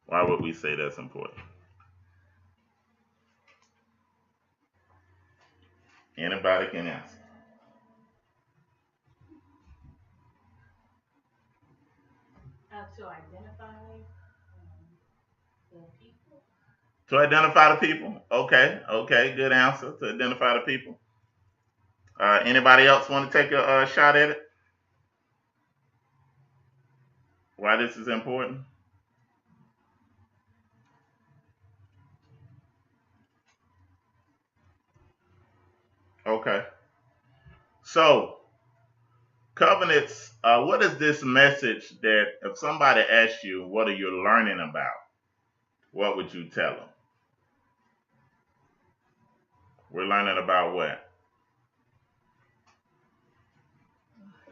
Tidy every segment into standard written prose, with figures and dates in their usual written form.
Why would we say that's important? Anybody can answer. To identify the people. Okay, okay, good answer. To identify the people. Anybody else want to take a shot at it? Why this is important? Okay. So, covenants, what is this message that if somebody asks you, what are you learning about? What would you tell them? We're learning about what?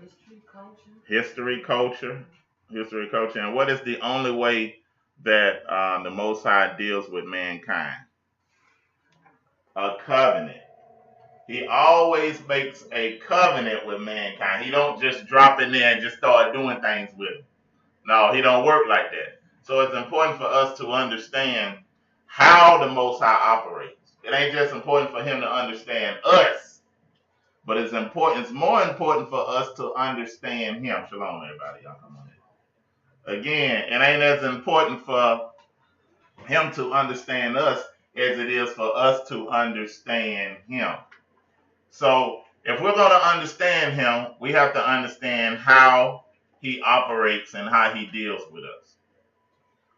History, culture. History, culture. And what is the only way that the Most High deals with mankind? A covenant. He always makes a covenant with mankind. He don't just drop in there and just start doing things with it. No, he don't work like that. So it's important for us to understand how the Most High operates. It ain't just important for him to understand us, but it's important. It's more important for us to understand him. Shalom, everybody. Y'all come on in. Again, it ain't as important for him to understand us as it is for us to understand him. So if we're going to understand him, we have to understand how he operates and how he deals with us.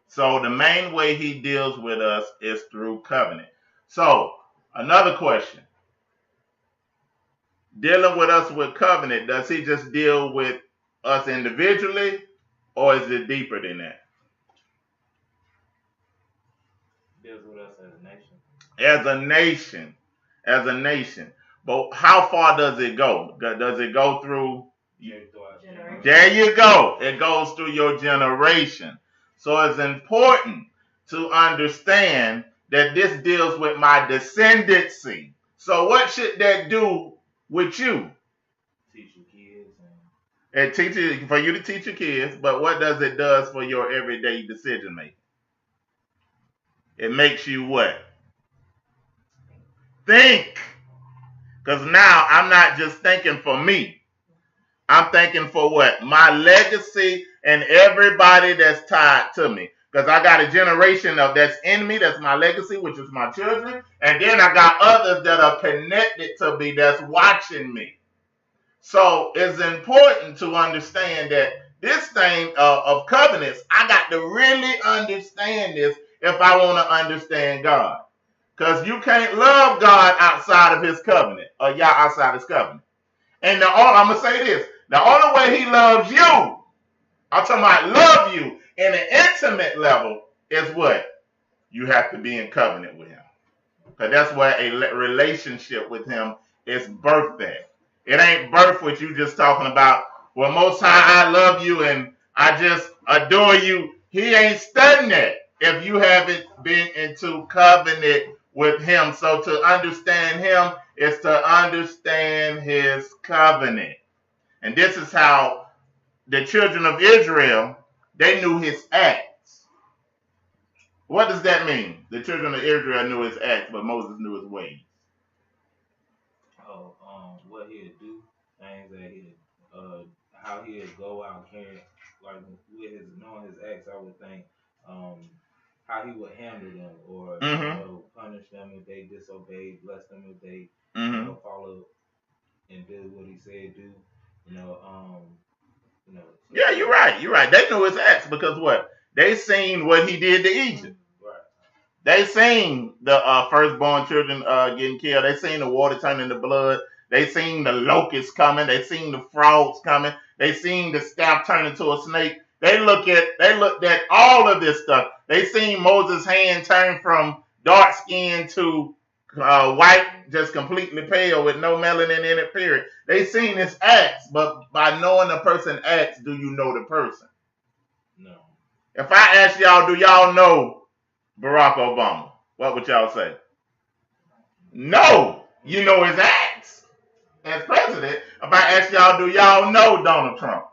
So the main way he deals with us is through covenant. So another question. Dealing with us with covenant, does he just deal with us individually or is it deeper than that? Deals with us as a nation. As a nation. As a nation. But how far does it go? Does it go through? There you go. It goes through your generation. So it's important to understand that this deals with my descendancy. So what should that do with you? Teach your kids. It teaches for you to teach your kids, but what does it do for your everyday decision making? It makes you what? Think. Because now I'm not just thinking for me. I'm thinking for what? My legacy and everybody that's tied to me. Because I got a generation of that's in me, that's my legacy, which is my children. And then I got others that are connected to me that's watching me. So it's important to understand that this thing of covenants, I got to really understand this if I want to understand God. Because you can't love God outside of his covenant, or y'all outside his covenant. And I'm going to say this. The only way he loves you, I'm talking about love you in an intimate level, is what? You have to be in covenant with him. Because that's where a relationship with him is birthed at. It ain't birthed with you just talking about, well, Most High, I love you and I just adore you. He ain't studying that if you haven't been into covenant with him. So to understand him is to understand his covenant. And this is how the children of Israel, they knew his acts. What does that mean? The children of Israel knew his acts, but Moses knew his ways. What he'd do, things that how he'd go out carrying, like with his knowing his acts, I would think, how he would handle them or punish them if they disobeyed, bless them if they follow and do what he said do. Yeah, you're right. You're right. They knew his acts because what? They seen what he did to Egypt. Right. They seen the firstborn children getting killed. They seen the water turn into blood. They seen the locusts coming. They seen the frogs coming. They seen the staff turn into a snake. They looked at all of this stuff. They seen Moses' hand turn from dark skin to white, just completely pale with no melanin in it, period. They seen his acts, but by knowing the person acts, do you know the person? No. If I ask y'all, do y'all know Barack Obama? What would y'all say? No. You know his acts as president. If I ask y'all, do y'all know Donald Trump?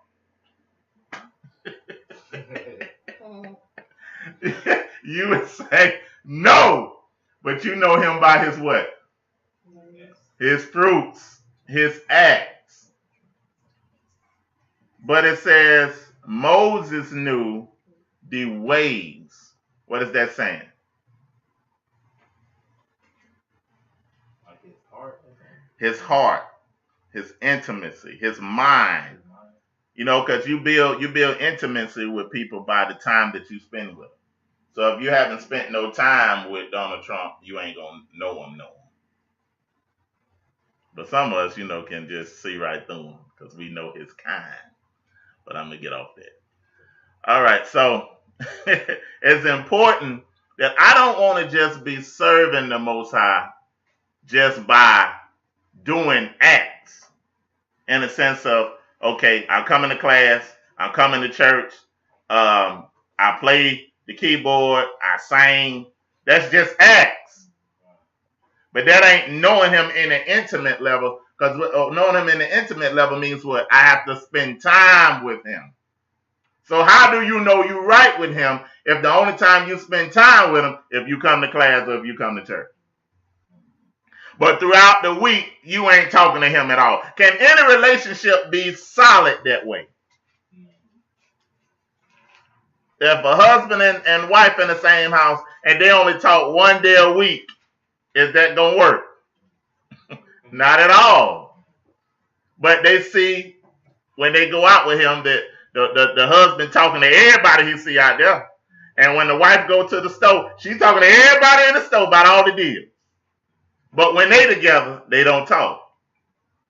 You would say no. But you know him by his what? His fruits, his acts. But it says Moses knew the ways. What is that saying? Like his heart. His heart, his intimacy, his mind. You know, because you build intimacy with people by the time that you spend with them. So if you haven't spent no time with Donald Trump, you ain't gonna know him. But some of us, can just see right through him because we know his kind. But I'm gonna get off that. All right, so it's important that I don't want to just be serving the Most High just by doing acts in the sense of, okay, I'm coming to class, I'm coming to church, I play the keyboard, I sing. That's just acts. But that ain't knowing him in an intimate level, because knowing him in an intimate level means what? I have to spend time with him. So how do you know you're right with him if the only time you spend time with him if you come to class or if you come to church? But throughout the week, you ain't talking to him at all. Can any relationship be solid that way? If a husband and wife in the same house and they only talk one day a week, is that going to work? Not at all. But they see when they go out with him that the husband talking to everybody he see out there. And when the wife go to the store, she's talking to everybody in the store about all the deals. But when they together, they don't talk.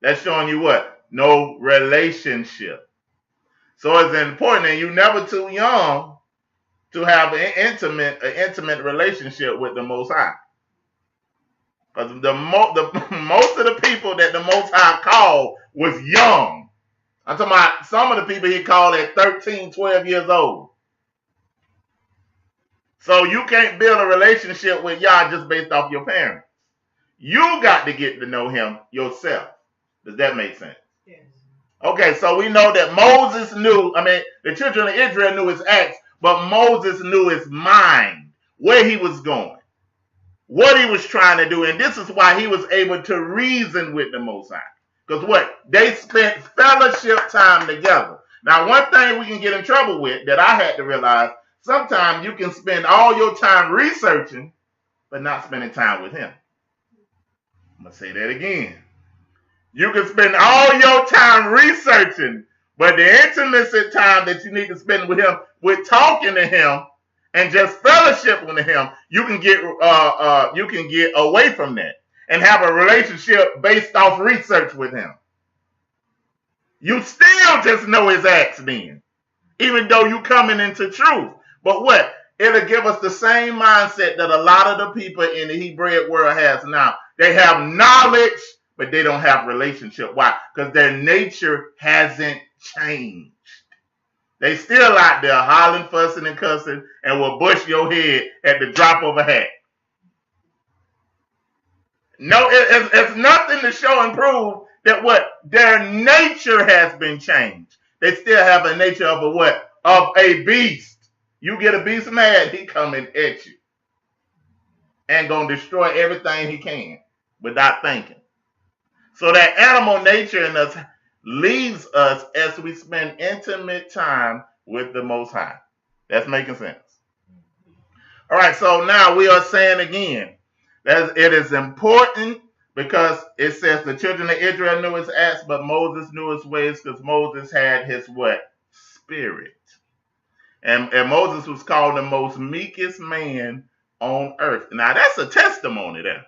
That's showing you what? No relationship. So it's important, and you're never too young to have an intimate relationship with the Most High. Because most of the people that the Most High called was young. I'm talking about some of the people he called at 13, 12 years old. So you can't build a relationship with Yah just based off your parents. You got to get to know him yourself. Does that make sense? Yes. Okay, so we know that Moses knew, the children of Israel knew his acts, but Moses knew his mind, where he was going, what he was trying to do. And this is why he was able to reason with the Most High. Because what? They spent fellowship time together. Now, one thing we can get in trouble with that I had to realize, sometimes you can spend all your time researching, but not spending time with him. I'm going to say that again. You can spend all your time researching, but the intimacy time that you need to spend with him, with talking to him and just fellowship with him, you can get away from that and have a relationship based off research with him. You still just know his acts then, even though you coming into truth. But what? It'll give us the same mindset that a lot of the people in the Hebrew world has now. They have knowledge, but they don't have relationship. Why? Because their nature hasn't changed. They still out there hollering, fussing, and cussing, and will bush your head at the drop of a hat. No, it's nothing to show and prove that what? Their nature has been changed. They still have a nature of a what? Of a beast. You get a beast mad, he coming at you. And gonna destroy everything he can without thinking. So that animal nature in us leaves us as we spend intimate time with the Most High. That's making sense. All right, so now we are saying again that it is important because it says the children of Israel knew his acts, but Moses knew his ways because Moses had his what? Spirit. And Moses was called the most meekest man on earth. Now that's a testimony there.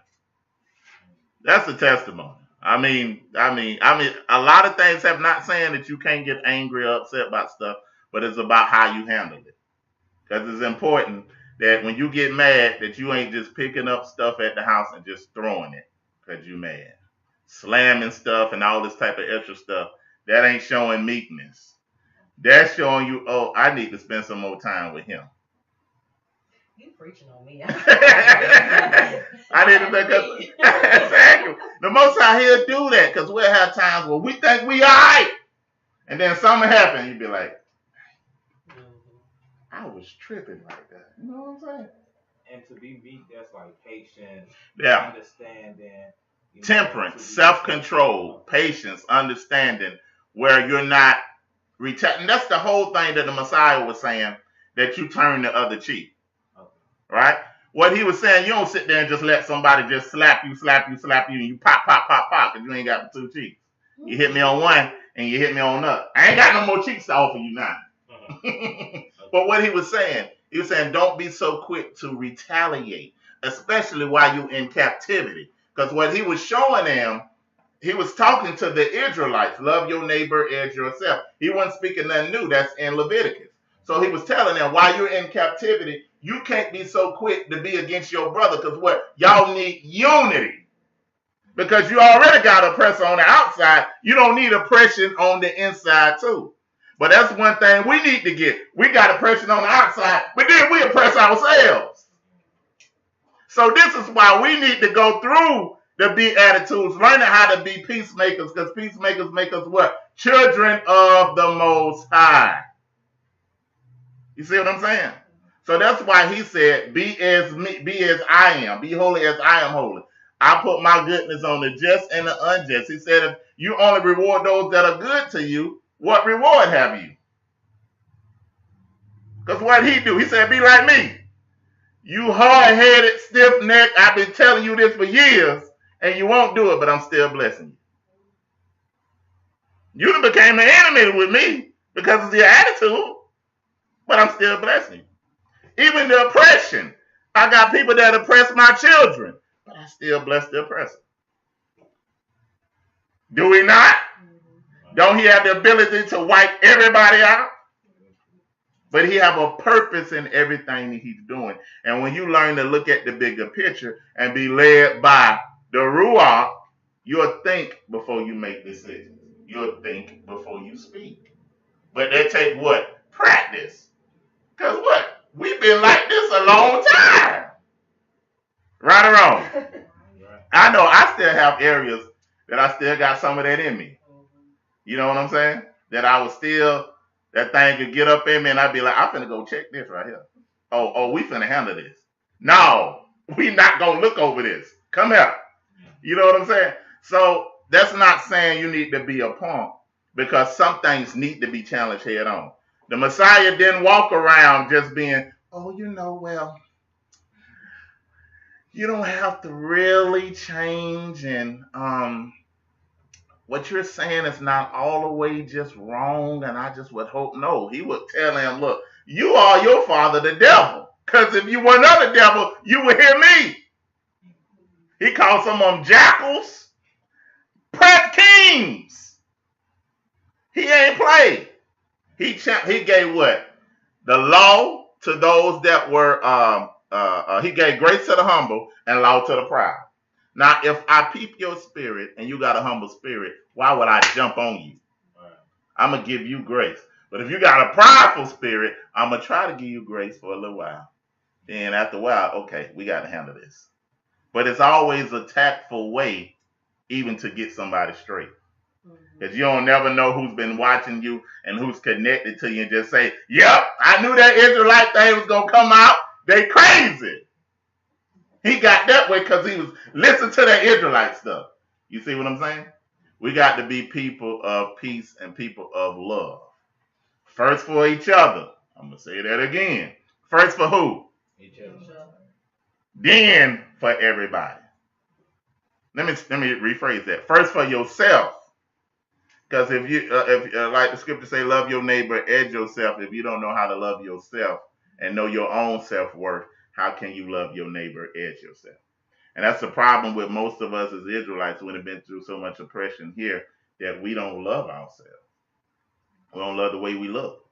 That's a testimony. I mean, a lot of things have not saying that you can't get angry or upset about stuff, but it's about how you handle it. Because it's important that when you get mad, that you ain't just picking up stuff at the house and just throwing it because you mad. Slamming stuff and all this type of extra stuff, that ain't showing meekness. That's showing you, oh, I need to spend some more time with him. You preaching on me. I need to think of exactly. The Most High, he'll do that because we'll have times where we think we all right. And then something happens, you be like, I was tripping like that. You know what I'm saying? And to be meek, that's like patience, Yeah. understanding, Temperance, self-control, patience, understanding, where you're not and that's the whole thing that the Messiah was saying, that you turn the other cheek. Okay. Right? What he was saying, you don't sit there and just let somebody just slap you, and you pop, because you ain't got the two cheeks. You hit me on one and you hit me on another. I ain't got no more cheeks to offer you now. But what he was saying don't be so quick to retaliate, especially while you're in captivity. Because what he was showing them, he was talking to the Israelites, love your neighbor as yourself. He wasn't speaking nothing new. That's in Leviticus. So he was telling them, while you're in captivity, you can't be so quick to be against your brother, because what? Y'all need unity. Because you already got oppressor on the outside. You don't need oppression on the inside too. But that's one thing we need to get. We got oppression on the outside, but then we oppress ourselves. So this is why we need to go through the Beatitudes, learning how to be peacemakers, because peacemakers make us what? Children of the Most High. You see what I'm saying? So that's why he said, be as I am, be holy as I am holy. I put my goodness on the just and the unjust. He said, if you only reward those that are good to you, what reward have you? Because what he do? He said, be like me. You hard-headed, stiff-necked, I've been telling you this for years, and you won't do it, but I'm still blessing you. You done became an enemy with me because of your attitude, but I'm still blessing you. Even the oppression. I got people that oppress my children, but I still bless the oppressor. Do we not? Don't he have the ability to wipe everybody out? But he have a purpose in everything that he's doing. And when you learn to look at the bigger picture and be led by the Ruach, you'll think before you make decisions. You'll think before you speak. But they take what? Practice. Because what? We've been like this a long time. Right or wrong? I know I still have areas that I still got some of that in me. You know what I'm saying? That I was still, that thing could get up in me and I'd be like, I'm finna go check this right here. Oh, we finna handle this. No, we not gonna look over this. Come here. You know what I'm saying? So that's not saying you need to be a punk, because some things need to be challenged head on. The Messiah didn't walk around just being, well, you don't have to really change, and what you're saying is not all the way just wrong, and I just would hope. No, he would tell him, look, you are your father, the devil. Because if you were not the devil, you would hear me. He called some of them jackals, press kings. He ain't played. He gave what? The law to those that were, he gave grace to the humble and law to the proud. Now, if I peep your spirit and you got a humble spirit, why would I jump on you? I'm going to give you grace. But if you got a prideful spirit, I'm going to try to give you grace for a little while. Then after a while, okay, we got to handle this. But it's always a tactful way even to get somebody straight. Because you don't never know who's been watching you and who's connected to you and just say, yep, I knew that Israelite thing was going to come out. They crazy. He got that way because he was listening to that Israelite stuff. You see what I'm saying? We got to be people of peace and people of love. First for each other. I'm going to say that again. First for who? Each other. Then for everybody. Let me rephrase that. First for yourself. Because if you, like the scripture say, love your neighbor as yourself. If you don't know how to love yourself and know your own self-worth, how can you love your neighbor as yourself? And that's the problem with most of us as Israelites who have been through so much oppression here, that we don't love ourselves. We don't love the way we look.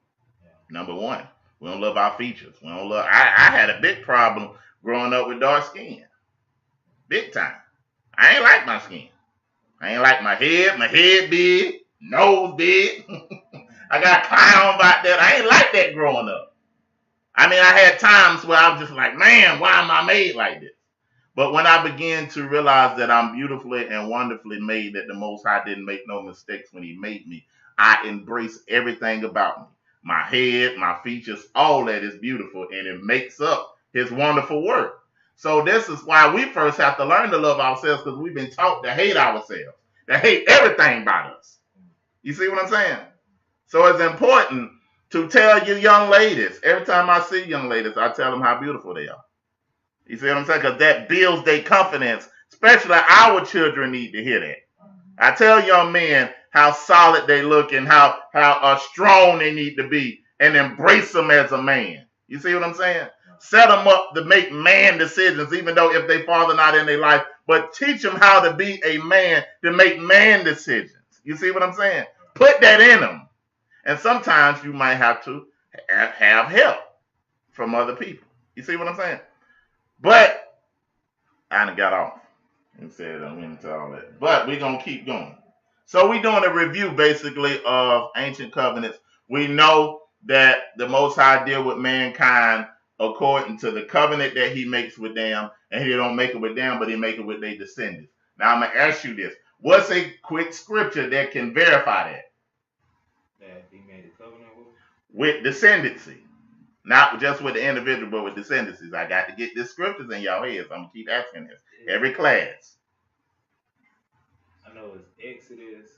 Number one, we don't love our features. We don't love. I had a big problem growing up with dark skin. Big time. I ain't like my skin. I ain't like my head big, nose big. I got clown about that. I ain't like that growing up. I mean, I had times where I was just like, man, why am I made like this? But when I began to realize that I'm beautifully and wonderfully made, that the Most High didn't make no mistakes when he made me, I embrace everything about me. my head, my features, all that is beautiful, and it makes up his wonderful work. So this is why we first have to learn to love ourselves, because we've been taught to hate ourselves, to hate everything about us. You see what I'm saying? So it's important to tell you young ladies, every time I see young ladies, I tell them how beautiful they are. You see what I'm saying? Because that builds their confidence, especially our children need to hear that. I tell young men how solid they look and how strong they need to be, and embrace them as a man. You see what I'm saying? Set them up to make man decisions, even though if they father not in their life, but teach them how to be a man to make man decisions. You see what I'm saying? Put that in them. And sometimes you might have to have help from other people. You see what I'm saying? But I done got off and said I went into all that. But we're going to keep going. So we're doing a review basically of ancient covenants. We know that the Most High deal with mankind according to the covenant that he makes with them. And he don't make it with them, but he make it with their descendants. Now I'm going to ask you this. What's a quick scripture that can verify that? That he made a covenant with descendancy. Not just with the individual, but with descendancies. I got to get the scriptures in y'all heads. I'm going to keep asking this. Every class. I know it's Exodus.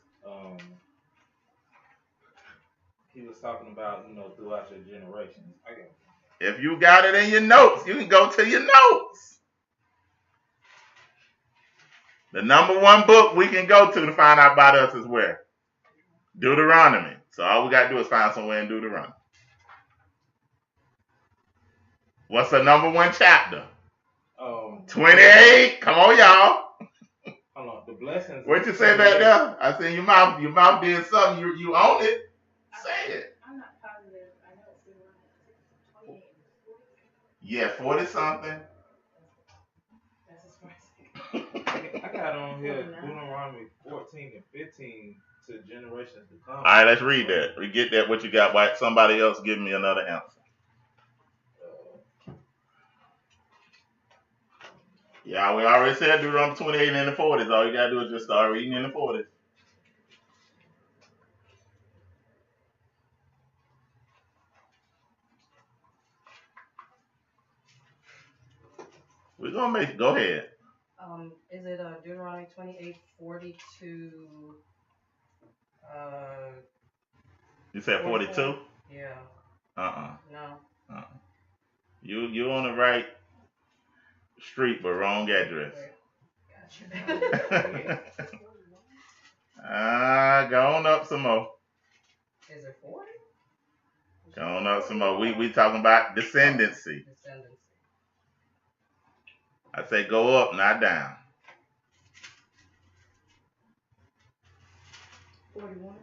He was talking about, throughout your generations. If you got it in your notes, you can go to your notes. The number one book we can go to find out about us is where? Deuteronomy. So all we got to do is find somewhere in Deuteronomy. What's the number one chapter? 28. Come on, y'all. Hold on. The blessings. What you say back there? I said your mouth did something. You own it. Say it. I'm not positive. I know it's 28. Yeah, 40 something. That's as far as I got on here Deuteronomy 14 and 15 to generations to come. All right, let's read that. We get that. What you got? Why somebody else give me another answer? Yeah, we already said Deuteronomy 28 and the 40s. All you gotta do is just start reading in the 40s. We're gonna make it. Go ahead. Is it Deuteronomy 28:40 to You said 42? Yeah. No. You on the right street, but wrong address. Gotcha. Go on up some more. Is it 40? Go on up some more. We talking about descendancy. I say go up, not down. 41.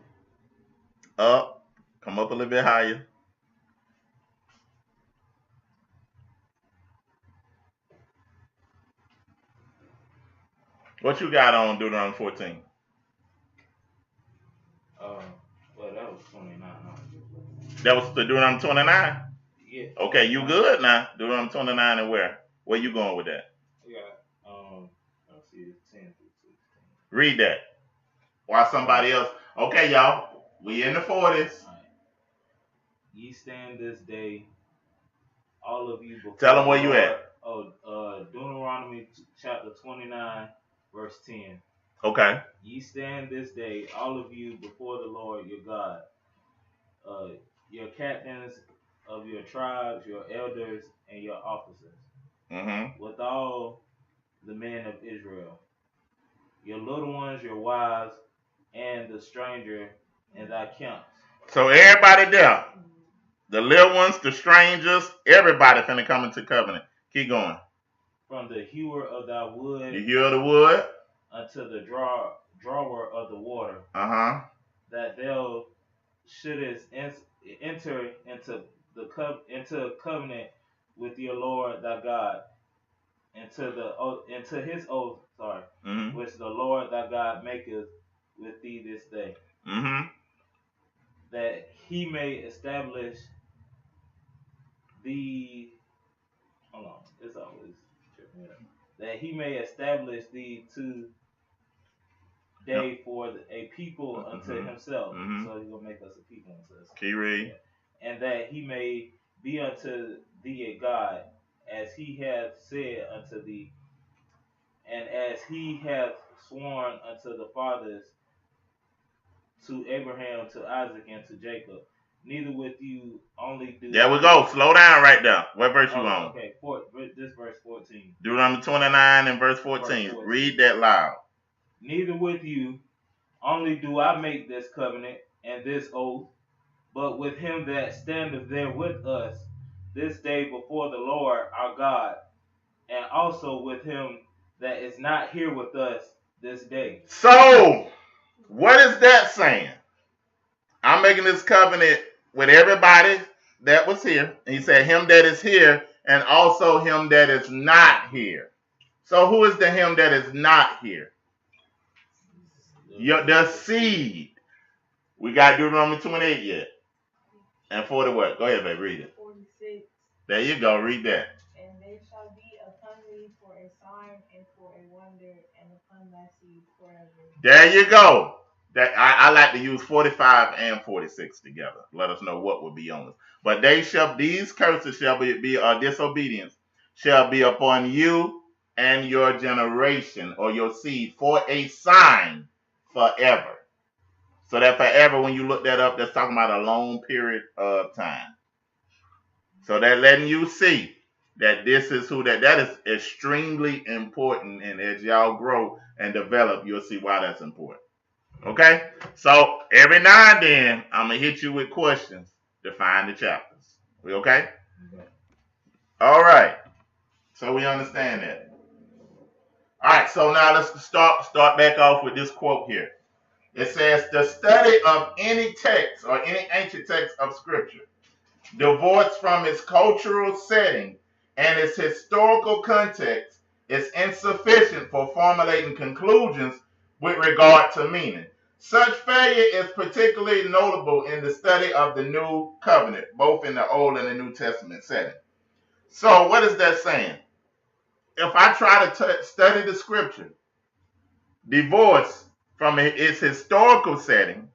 Up. Come up a little bit higher. What you got on Deuteronomy 14? Well, that was 29. That was the Deuteronomy 29? Yeah. Okay, you good now. Deuteronomy 29 and where? Where you going with that? Yeah. Let's see, it's 10 through 16. Read that. Why somebody else? Okay, y'all. We in the 40s. Right. Ye stand this day, all of you before. Tell them where you at. Deuteronomy chapter 29, verse 10. Okay. Ye stand this day, all of you before the Lord your God, your captains of your tribes, your elders, and your officers, with all the men of Israel, your little ones, your wives, and the stranger in thy camps. So everybody there, the little ones, the strangers, everybody finna come into covenant. Keep going. From the hewer of thy wood, the hewer of the wood, unto the drawer of the water, that thou shouldest enter into covenant with your Lord thy God, into his oath, which the Lord thy God maketh with thee this day, that he may establish thee. Hold on, it's always tripping me up. That he may establish thee today for a people unto himself. So he's gonna make us a people unto us. Keep reading. and that he may be unto thee a God, as he hath said unto thee, and as he hath sworn unto the fathers, to Abraham, to Isaac, and to Jacob. Neither with you only do. There we go. Slow down right there. What verse you on? Okay, this verse 14. Deuteronomy 29 and verse 14. Read that loud. Neither with you only do I make this covenant and this oath, but with him that standeth there with us this day before the Lord our God, and also with him that is not here with us this day. So, what is that saying? I'm making this covenant with everybody that was here. And he said, him that is here, and also him that is not here. So, who is the him that is not here? The seed. We got Deuteronomy 28 yet. And 40 what? Go ahead, baby, read it. 46. There you go, read that. And they shall be upon thee for a sign and for a wonder, and upon thy seed forever. There you go. That I like to use 45 and 46 together. Let us know what will be on us. But these curses shall be disobedience shall be upon you and your generation or your seed for a sign forever. So that forever, when you look that up, that's talking about a long period of time. So they're letting you see that this is who that is extremely important. And as y'all grow and develop, you'll see why that's important. Okay? So every now and then, I'm going to hit you with questions to find the chapters. We okay? All right. So we understand that. All right. So now let's start back off with this quote here. It says, the study of any text or any ancient text of Scripture, divorced from its cultural setting and its historical context, is insufficient for formulating conclusions with regard to meaning. Such failure is particularly notable in the study of the New Covenant, both in the Old and the New Testament setting. So what is that saying? If I try to study the Scripture, divorced from its historical setting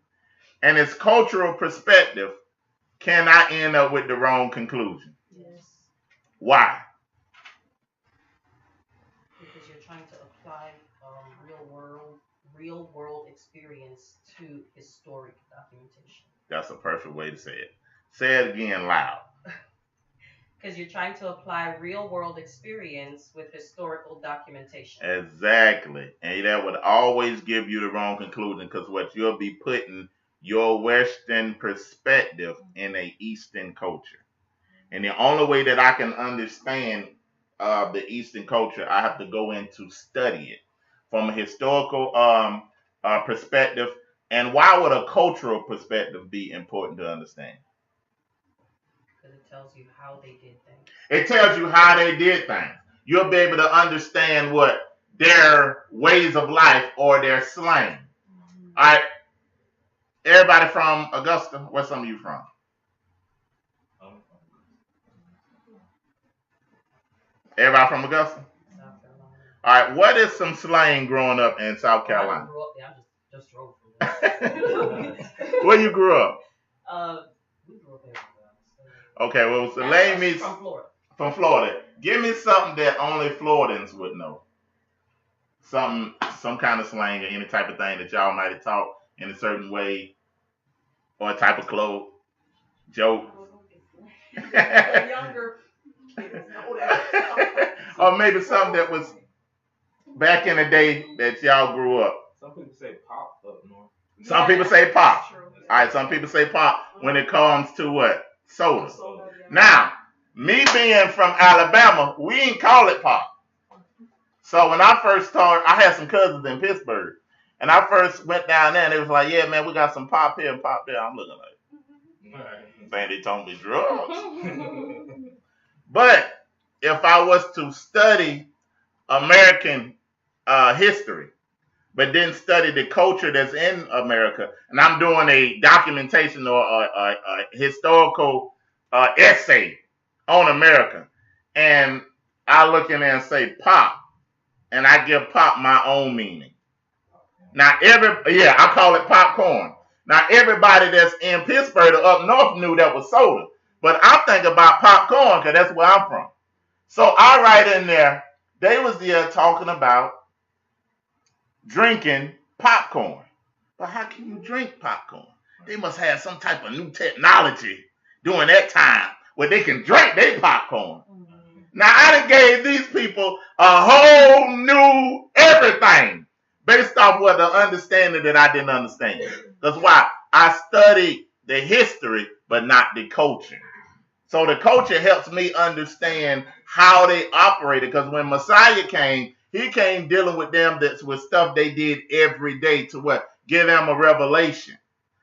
and its cultural perspective, can I end up with the wrong conclusion? Yes. Why? Because you're trying to apply real world experience to historic documentation. That's a perfect way to say it. Say it again loud. Because you're trying to apply real world experience with historical documentation. Exactly. And that would always give you the wrong conclusion, because what you'll be putting your Western perspective in a Eastern culture. And the only way that I can understand the Eastern culture, I have to go in to study it from a historical perspective. And why would a cultural perspective be important to understand? Because it tells you how they did things. It tells you how they did things. You'll be able to understand what their ways of life or their slang. Mm-hmm. All right. Everybody from Augusta, where some of you from? Everybody from Augusta? South Carolina. All right. What is some slang growing up in South Carolina? I grew up there. I just drove from there. Where you grew up? We grew up there. Okay, well, so name me from Florida. From Florida. Give me something that only Floridans would know. Some kind of slang or any type of thing that y'all might have taught in a certain way, or a type of clothes, joke. Younger kids know that. Or maybe something that was back in the day that y'all grew up. Some people say pop up north. Some people say pop. All right, some people say pop when it comes to what? Soda. Now, me being from Alabama, we ain't call it pop. So when I first started, I had some cousins in Pittsburgh. And I first went down there and they was like, yeah, man, we got some pop here and pop there. I'm looking like, man, they told me drugs. But if I was to study American history, but didn't study the culture that's in America, and I'm doing a documentation or a historical essay on America, and I look in there and say pop, and I give pop my own meaning. Now I call it popcorn. Now, everybody that's in Pittsburgh or up north knew that was soda. But I'm thinking about popcorn because that's where I'm from. So I write in there, they was there talking about drinking popcorn. But how can you drink popcorn? They must have some type of new technology during that time where they can drink their popcorn. Now, I done gave these people a whole new everything based off what the understanding that I didn't understand. That's why I studied the history, but not the culture. So the culture helps me understand how they operated. Because when Messiah came, he came dealing with them that's with stuff they did every day to what? Give them a revelation.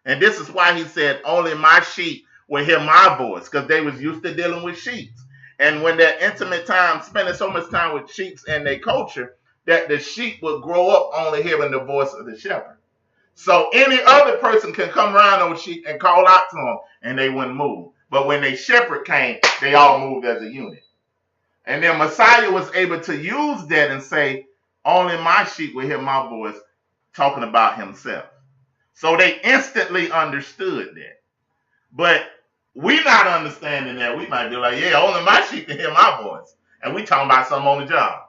And this is why he said, only my sheep will hear my voice, because they was used to dealing with sheep. And when they're intimate time, spending so much time with sheep and their culture, that the sheep would grow up only hearing the voice of the shepherd. So any other person can come around those sheep and call out to them, and they wouldn't move. But when the shepherd came, they all moved as a unit. And then Messiah was able to use that and say, only my sheep will hear my voice, talking about himself. So they instantly understood that. But we not understanding that. We might be like, yeah, only my sheep can hear my voice. And we talking about something on the job.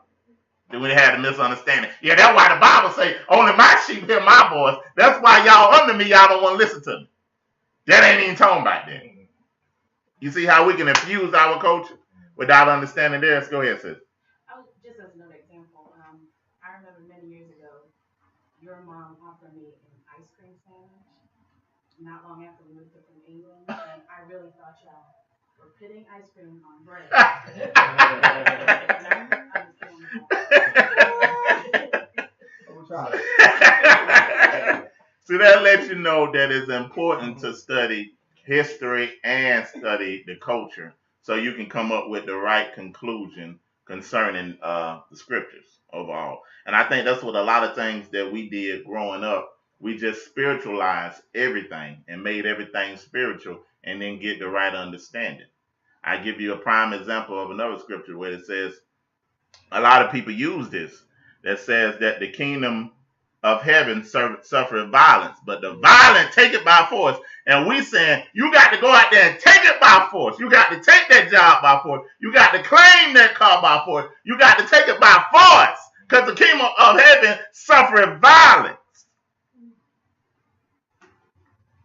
Then we had a misunderstanding. Yeah, that's why the Bible say, only my sheep hear my voice. That's why y'all under me, y'all don't want to listen to me. That ain't even talking about that. You see how we can infuse our culture without understanding theirs? Go ahead, sis. Just as another example, I remember many years ago, your mom offered me an ice cream sandwich not long after we moved from England, and I really thought y'all were putting ice cream on bread. See, that lets you know that it's important to study history and study the culture so you can come up with the right conclusion concerning the scriptures overall. And I think that's what a lot of things that we did growing up. We just spiritualized everything and made everything spiritual and then get the right understanding. I give you a prime example of another scripture where it says, a lot of people use this, that says that the kingdom of heaven suffered violence, but the violent take it by force. And we saying, you got to go out there and take it by force. You got to take that job by force. You got to claim that car by force. You got to take it by force, because the kingdom of heaven suffered violence.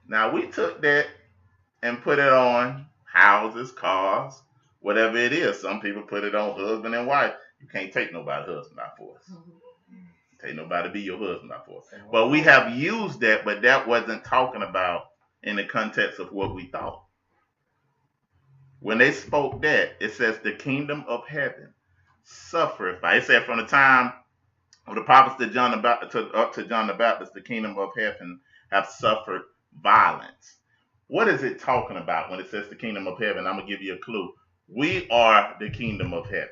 Now, we took that and put it on houses, cars, whatever it is. Some people put it on husband and wife. You can't take nobody's husband by force. Take nobody to be your husband by force. But we have used that, but that wasn't talking about in the context of what we thought. When they spoke that, it says the kingdom of heaven suffereth. It said from the time of the prophets to John the Baptist, up to John the Baptist, the kingdom of heaven have suffered violence. What is it talking about when it says the kingdom of heaven? I'm going to give you a clue. We are the kingdom of heaven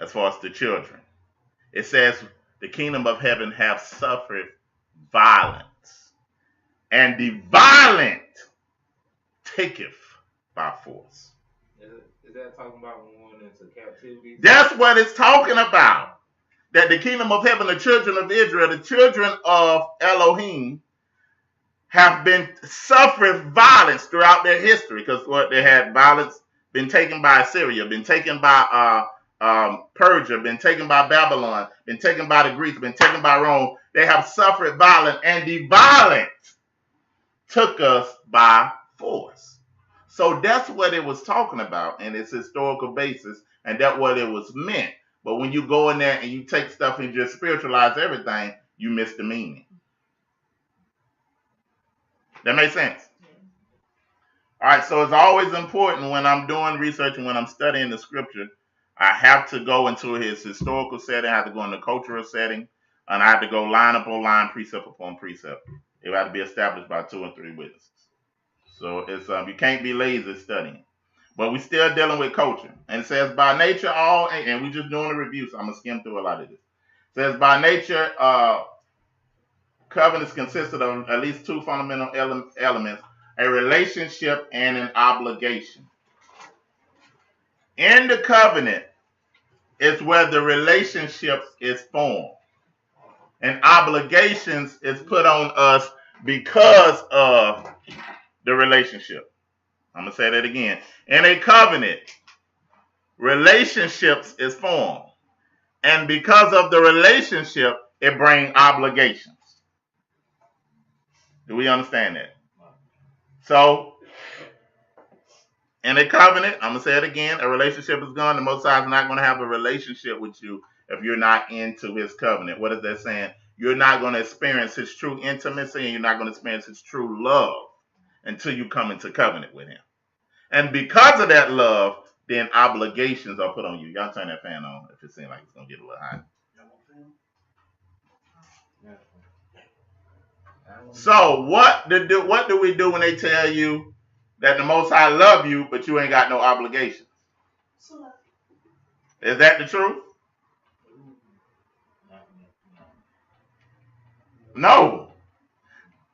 as far as the children. It says the kingdom of heaven have suffered violence, and the violent taketh by force. Is that talking about when we went into captivity? That's what it's talking about. That the kingdom of heaven, the children of Israel, the children of Elohim, have been suffering violence throughout their history, because what they had violence, been taken by Assyria, been taken by Persia, been taken by Babylon, been taken by the Greeks, been taken by Rome. They have suffered violence, and the violent took us by force. So that's what it was talking about, and its historical basis, and that's what it was meant. But when you go in there and you take stuff and just spiritualize everything, you miss the meaning. That makes sense? All right, so it's always important when I'm doing research and when I'm studying the scripture, I have to go into his historical setting, I have to go in the cultural setting, and I have to go line upon line, precept upon precept. It has to be established by 2 and 3 witnesses. So it's you can't be lazy studying. But we're still dealing with culture. And it says, by nature, all, and we're just doing a review, so I'm going to skim through a lot of this. It says, by nature, covenants consisted of at least 2 fundamental elements, a relationship and an obligation. In the covenant is where the relationship is formed. And obligations is put on us because of the relationship. I'm going to say that again. In a covenant, relationships is formed. And because of the relationship, it brings obligations. Do we understand that? So, in a covenant, I'm going to say it again, a relationship is gone. The Most High is not going to have a relationship with you if you're not into his covenant. What is that saying? You're not going to experience his true intimacy and you're not going to experience his true love until you come into covenant with him. And because of that love, then obligations are put on you. Y'all turn that fan on if it seems like it's going to get a little hot. So what do we do when they tell you that the Most High love you, but you ain't got no obligations? Is that the truth? No.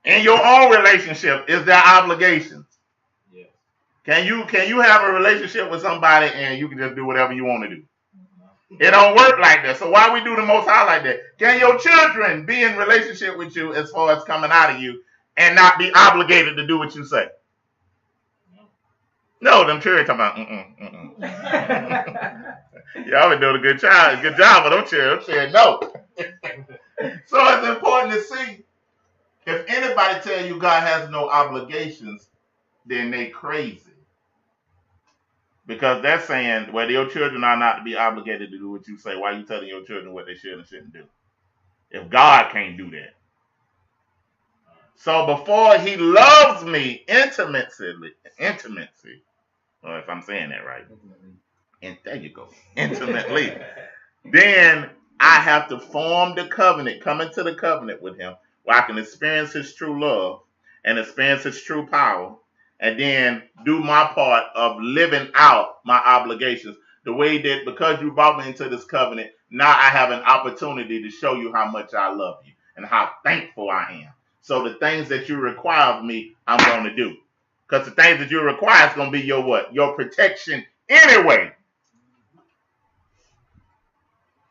In your own relationship, is there obligations? Yeah. Can you have a relationship with somebody and you can just do whatever you want to do? It don't work like that. So why we do the Most High like that? Can your children be in relationship with you as far as coming out of you and not be obligated to do what you say? No, them children talking about Y'all been doing a good job with them children. I'm saying no. So it's important to see if anybody tell you God has no obligations, then they crazy. Because they're saying, well, your children are not to be obligated to do what you say. Why are you telling your children what they should and shouldn't do? If God can't do that. So before he loves me intimacy, or if I'm saying that right, and there you go, intimately, then I have to form the covenant, come into the covenant with him, where I can experience his true love and experience his true power, and then do my part of living out my obligations. The way that because you brought me into this covenant, now I have an opportunity to show you how much I love you and how thankful I am. So the things that you require of me, I'm going to do. Because the things that you require is going to be your what? Your protection anyway.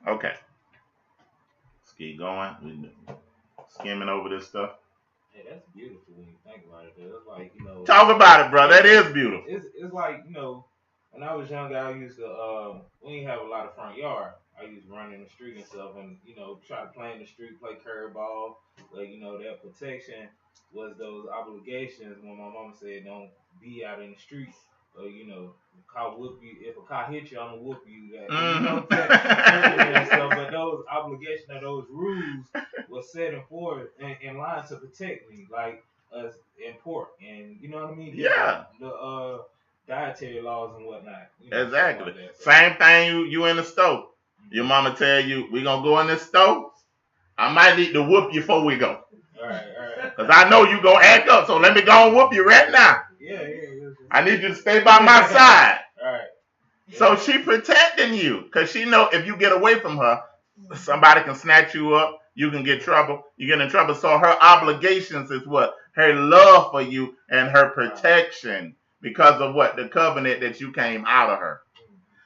Okay. Let's keep going. We're skimming over this stuff. Hey, that's beautiful when you think about it. It's like, Talk about it, bro. That is beautiful. It's like, when I was younger, I used to, we didn't have a lot of front yard. I used to run in the street and stuff and, try to play in the street, play curb ball. But, that protection was those obligations when my mama said don't be out in the street. Or, car whoop you. If a car hit you, I'm going to whoop you. And stuff. But those obligations or those rules were set in line to protect me, like us in pork. And, you know what I mean? Yeah. The dietary laws and whatnot. Exactly. Like Same thing you in the store. Your mama tell you, we going to go in this store. I might need to whoop you before we go. All right. Because I know you going to act up, so let me go and whoop you right now. Yeah. I need you to stay by my side. All right. Yeah. So she protecting you because she know if you get away from her, somebody can snatch you up. You can get trouble. You get in trouble. So her obligations is what? Her love for you and her protection because of what? The covenant that you came out of her.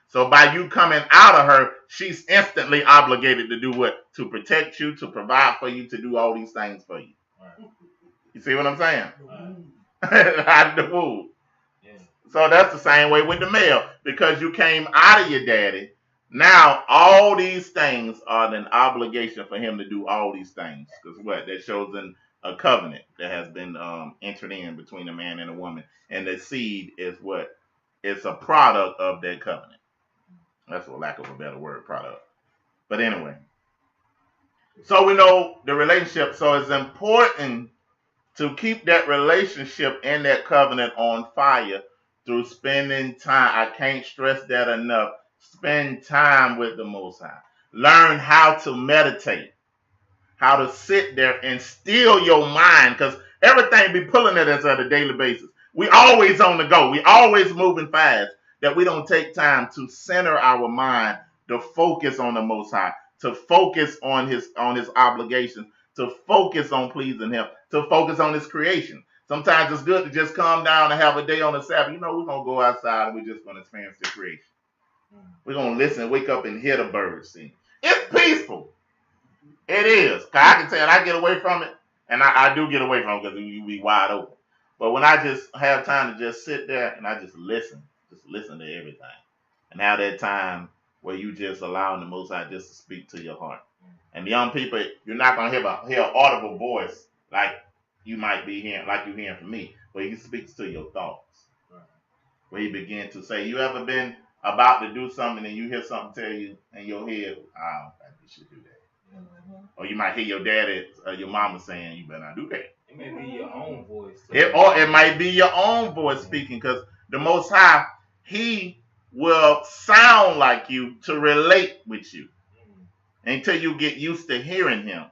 So by you coming out of her, she's instantly obligated to do what? To protect you, to provide for you, to do all these things for you. You see what I'm saying? I do. So that's the same way with the male. Because you came out of your daddy, now all these things are an obligation for him to do all these things. Because what? That shows a covenant that has been entered in between a man and a woman. And the seed is what? It's a product of that covenant. That's for lack of a better word, product. But anyway. So we know the relationship. So it's important to keep that relationship and that covenant on fire through spending time. I can't stress that enough. Spend time with the Most High. Learn how to meditate. How to sit there and still your mind. Because everything be pulling at us on a daily basis. We always on the go. We always moving fast. That we don't take time to center our mind, to focus on the Most High, to focus on his obligations, to focus on pleasing him, to focus on his creation. Sometimes it's good to just calm down and have a day on the Sabbath. We're going to go outside and we're just going to experience the creation. We're going to listen, wake up and hear the birds sing. It's peaceful. It is. 'Cause I can tell I get away from it, and I do get away from it because you be wide open. But when I just have time to just sit there and I just listen to everything, and have that time where you just allowing the Most High just to speak to your heart. And young people, you're not gonna hear an audible voice like you might be hearing, like you're hearing from me, where he speaks to your thoughts, where he begin to say, you ever been about to do something and you hear something tell you in your head, I don't think you should do that. Or you might hear your daddy or your mama saying, you better not do that. It may be your own voice. Or it might be your own voice speaking, because the Most High, he will sound like you to relate with you until you get used to hearing him.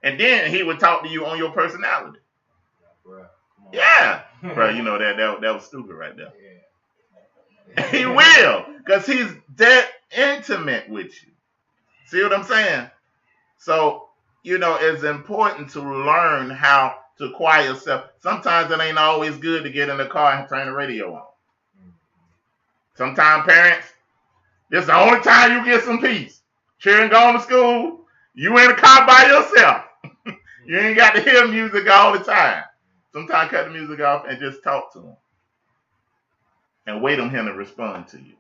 And then he would talk to you on your personality. Yeah. Bro, you know that was stupid right there. Yeah. He will, because he's that intimate with you. See what I'm saying? So, it's important to learn how to quiet yourself. Sometimes it ain't always good to get in the car and turn the radio on. Sometimes parents, this is the only time you get some peace. Children going to school, you in the car by yourself. You ain't got to hear music all the time. Sometimes cut the music off and just talk to him. And wait on him to respond to you.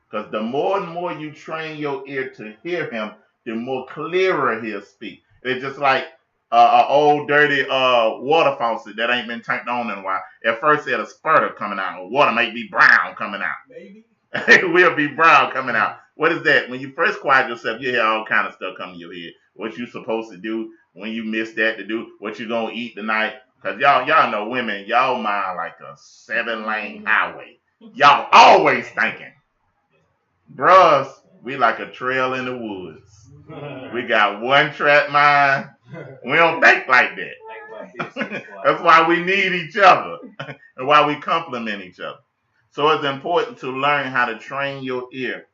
Because the more and more you train your ear to hear him, the more clearer he'll speak. It's just like an old dirty water faucet that ain't been turned on in a while. At first it had a spurter coming out, or water might be brown coming out. Maybe. It will be brown coming out. What is that? When you first quiet yourself, you hear all kind of stuff come to your head. What you supposed to do when you miss that to do, what you gonna eat tonight. Because y'all know women, y'all mind like a 7-lane highway. Y'all always thinking. Bruh, we like a trail in the woods. We got one track mind. We don't think like that. That's why we need each other and why we complement each other. So it's important to learn how to train your ear.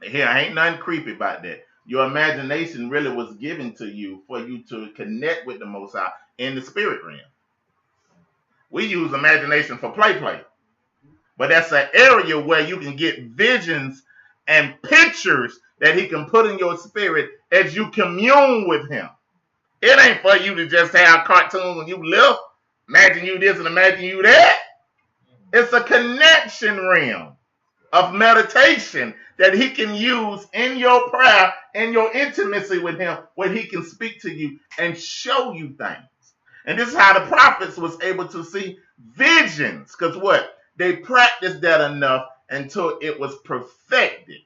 Here, ain't nothing creepy about that. Your imagination really was given to you for you to connect with the Most High in the spirit realm. We use imagination for play. But that's an area where you can get visions and pictures that he can put in your spirit as you commune with him. It ain't for you to just have cartoons when you live. Imagine you this and imagine you that. It's a connection realm of meditation that he can use in your prayer, in your intimacy with him, where he can speak to you and show you things. And this is how the prophets was able to see visions. Because what? They practiced that enough until it was perfected.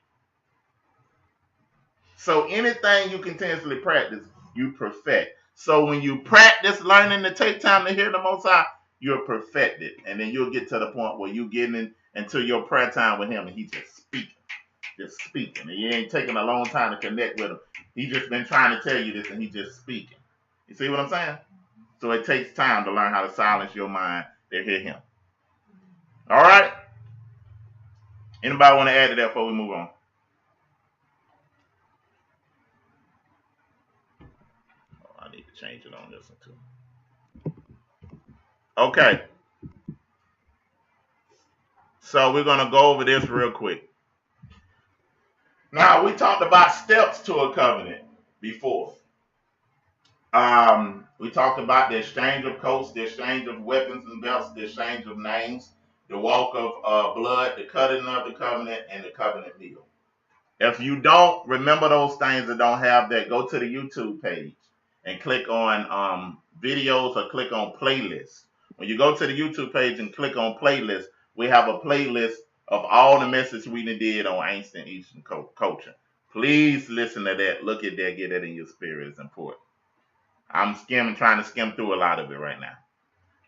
So anything you continuously practice, you perfect. So when you practice learning to take time to hear the Most High, you're perfected. And then you'll get to the point where you getting into your prayer time with him and he just speaking. Just speaking. And you ain't taking a long time to connect with him. He just been trying to tell you this and he just speaking. You see what I'm saying? So it takes time to learn how to silence your mind to hear him. All right? Anybody want to add to that before we move on? Oh, I need to change it on this one too. Okay. So we're going to go over this real quick. Now, we talked about steps to a covenant before. We talked about the exchange of coats, the exchange of weapons and belts, the exchange of names, the walk of blood, the cutting of the covenant, and the covenant meal. If you don't remember those things and don't have that, go to the YouTube page and click on videos or click on playlists. When you go to the YouTube page and click on playlists, we have a playlist of all the messages we did on ancient Eastern culture. Please listen to that. Look at that. Get that in your spirit. It's important. I'm trying to skim through a lot of it right now,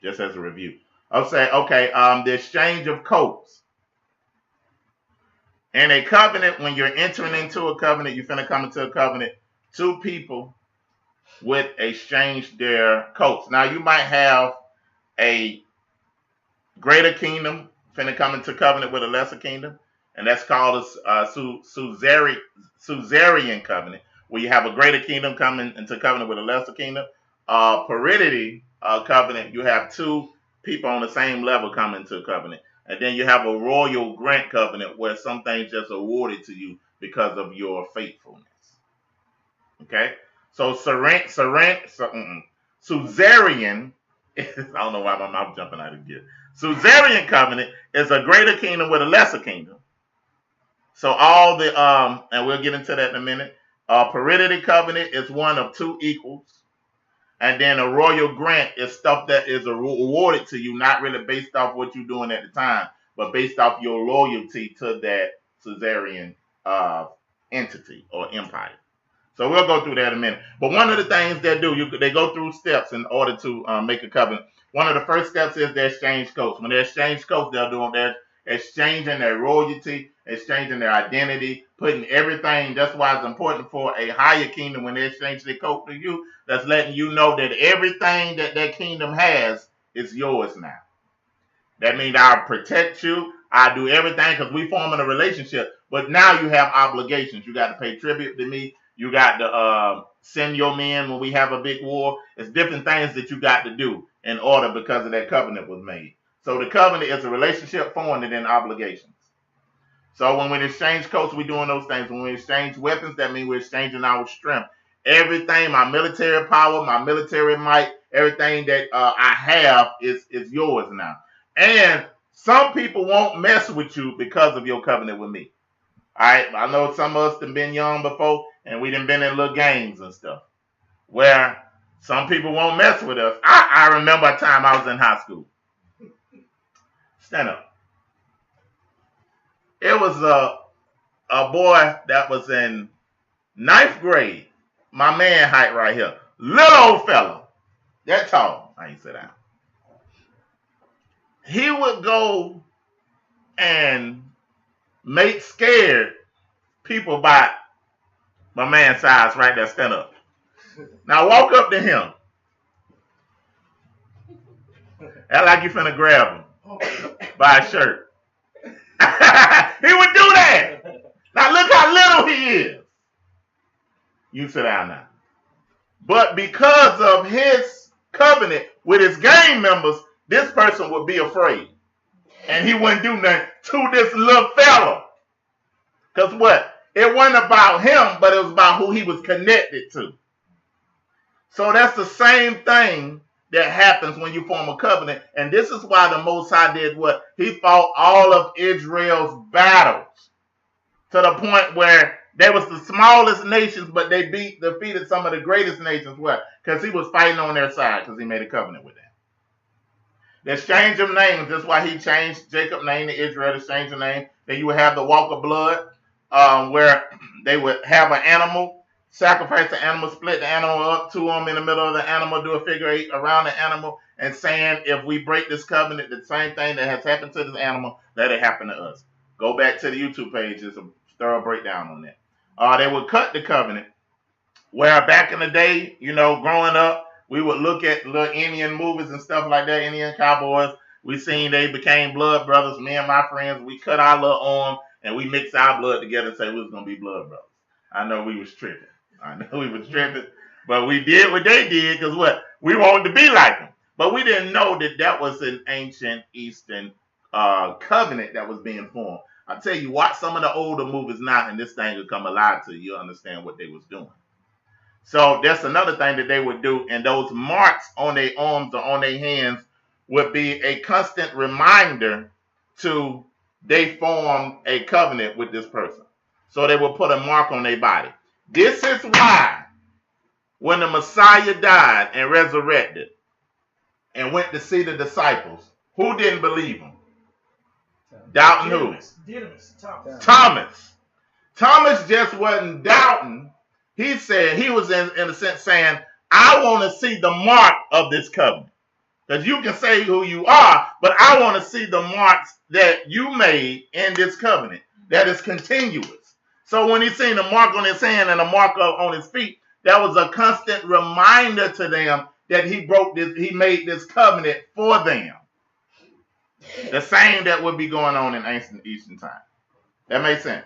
just as a review. I'll say, okay, the exchange of coats. In a covenant, when you're entering into a covenant, you're finna come into a covenant, two people would exchange their coats. Now, you might have a greater kingdom finna come into covenant with a lesser kingdom, and that's called a suzerain covenant, where you have a greater kingdom coming into covenant with a lesser kingdom. Paridity covenant, you have two people on the same level coming to a covenant. And then you have a royal grant covenant where some things just awarded to you because of your faithfulness. Okay? So Suzerain, I don't know why my mouth jumping out of gear. Suzerain covenant is a greater kingdom with a lesser kingdom. So all the and we'll get into that in a minute. Paridity covenant is one of two equals, and then a royal grant is stuff that is awarded to you, not really based off what you're doing at the time, but based off your loyalty to that Suzerain entity or empire. So we'll go through that in a minute. But one of the things they do, they go through steps in order to make a covenant. One of the first steps is the exchange coats. When they exchange coats, they're exchanging their royalty, exchanging their identity, putting everything. That's why it's important for a higher kingdom when they exchange their coat to you. That's letting you know that everything that that kingdom has is yours now. That means I'll protect you. I do everything because we forming a relationship. But now you have obligations. You got to pay tribute to me. You got to send your men when we have a big war. It's different things that you got to do in order because of that covenant was made. So the covenant is a relationship formed and then obligations. So when we exchange coats, we're doing those things. When we exchange weapons, that means we're exchanging our strength. Everything, my military power, my military might, everything that I have is yours now. And some people won't mess with you because of your covenant with me. All right, I know some of us have been young before, and we done been in little games and stuff where some people won't mess with us. I remember a time I was in high school. Stand up. It was a boy that was in ninth grade. My man height right here. Little old fella. That tall. I ain't sit down. He would go and make scared people by my man's size right there. Stand up. Now walk up to him. Act like you finna grab him by his shirt. He would do that. Now look how little he is. You sit down now. But because of his covenant with his gang members, this person would be afraid. And he wouldn't do nothing to this little fella. Because what? It wasn't about him, but it was about who he was connected to. So that's the same thing that happens when you form a covenant. And this is why the Most High did what? He fought all of Israel's battles to the point where they was the smallest nations, but they defeated some of the greatest nations. What? Because he was fighting on their side because he made a covenant with them. The exchange of names. That's why he changed Jacob's name to Israel, to change the name. Then you would have the walk of blood, where they would have an animal, sacrifice the animal, split the animal up, two of them in the middle of the animal, do a figure eight around the animal, and saying, if we break this covenant, the same thing that has happened to this animal, let it happen to us. Go back to the YouTube page. There's a thorough breakdown on that. They would cut the covenant, where back in the day, growing up, we would look at little Indian movies and stuff like that, Indian cowboys. We seen they became blood brothers. Me and my friends, we cut our little arm and we mixed our blood together and say we was going to be blood brothers. I know we was tripping. But we did what they did because what? We wanted to be like them. But we didn't know that was an ancient Eastern covenant that was being formed. I tell you, watch some of the older movies now and this thing will come alive to you. You'll understand what they was doing. So that's another thing that they would do. And those marks on their arms or on their hands would be a constant reminder to they formed a covenant with this person. So they would put a mark on their body. This is why when the Messiah died and resurrected and went to see the disciples, who didn't believe him? Doubting who? Thomas. Thomas just wasn't doubting. He said, he was in a sense saying, I want to see the mark of this covenant. Because you can say who you are, but I want to see the marks that you made in this covenant that is continuous. So when he seen a mark on his hand and a mark on his feet, that was a constant reminder to them that he made this covenant for them. The same that would be going on in ancient Eastern time. That makes sense?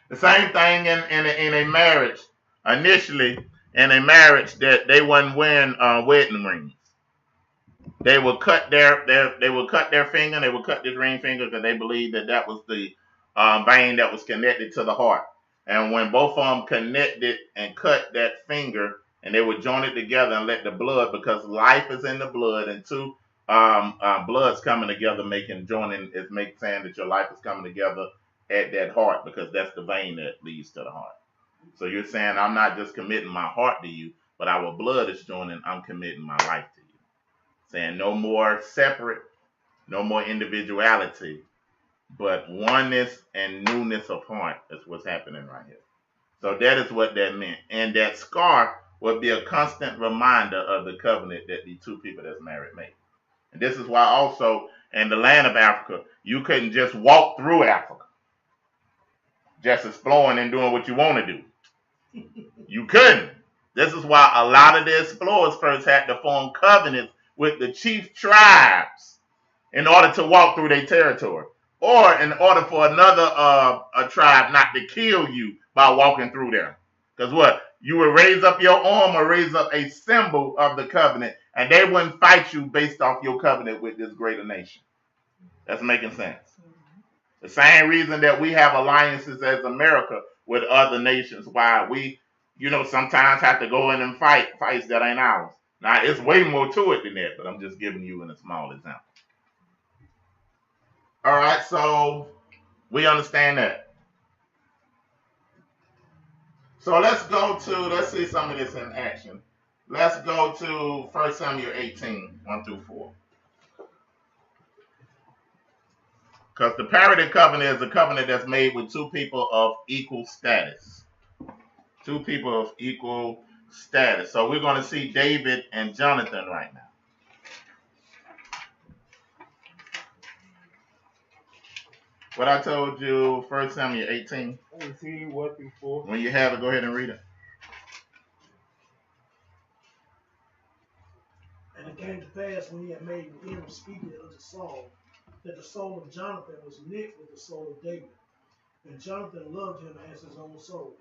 The same thing in a marriage. Initially, in a marriage, that they wasn't wearing wedding rings. They would cut their finger. They would cut this ring finger because they believed that was the vein that was connected to the heart. And when both of them connected and cut that finger, and they would join it together and let the blood, because life is in the blood, and two bloods coming together, saying that your life is coming together at that heart, because that's the vein that leads to the heart. So you're saying I'm not just committing my heart to you, but our blood is joining. I'm committing my life to you. Saying no more separate, no more individuality, but oneness and newness of heart is what's happening right here. So that is what that meant. And that scar would be a constant reminder of the covenant that the two people that's married made. And this is why also in the land of Africa, you couldn't just walk through Africa, just exploring and doing what you want to do. You couldn't. This is why a lot of the explorers first had to form covenants with the chief tribes in order to walk through their territory, or in order for another a tribe not to kill you by walking through there. Because what? You would raise up your arm or raise up a symbol of the covenant, and they wouldn't fight you based off your covenant with this greater nation. That's making sense. The same reason that we have alliances as America with other nations, why we, sometimes have to go in and fights that ain't ours. Now, it's way more to it than that, but I'm just giving you a small example. All right, so we understand that. So let's see some of this in action. Let's go to 1 Samuel 18, 1 through 4. Because the parity covenant is a covenant that's made with two people of equal status. Two people of equal status. So we're going to see David and Jonathan right now. What I told you, 1 Samuel 18. 18, 1 through 4. When you have it, go ahead and read it. And it came to pass when he had made an end of speaking unto Saul, that the soul of Jonathan was knit with the soul of David. And Jonathan loved him as his own soul.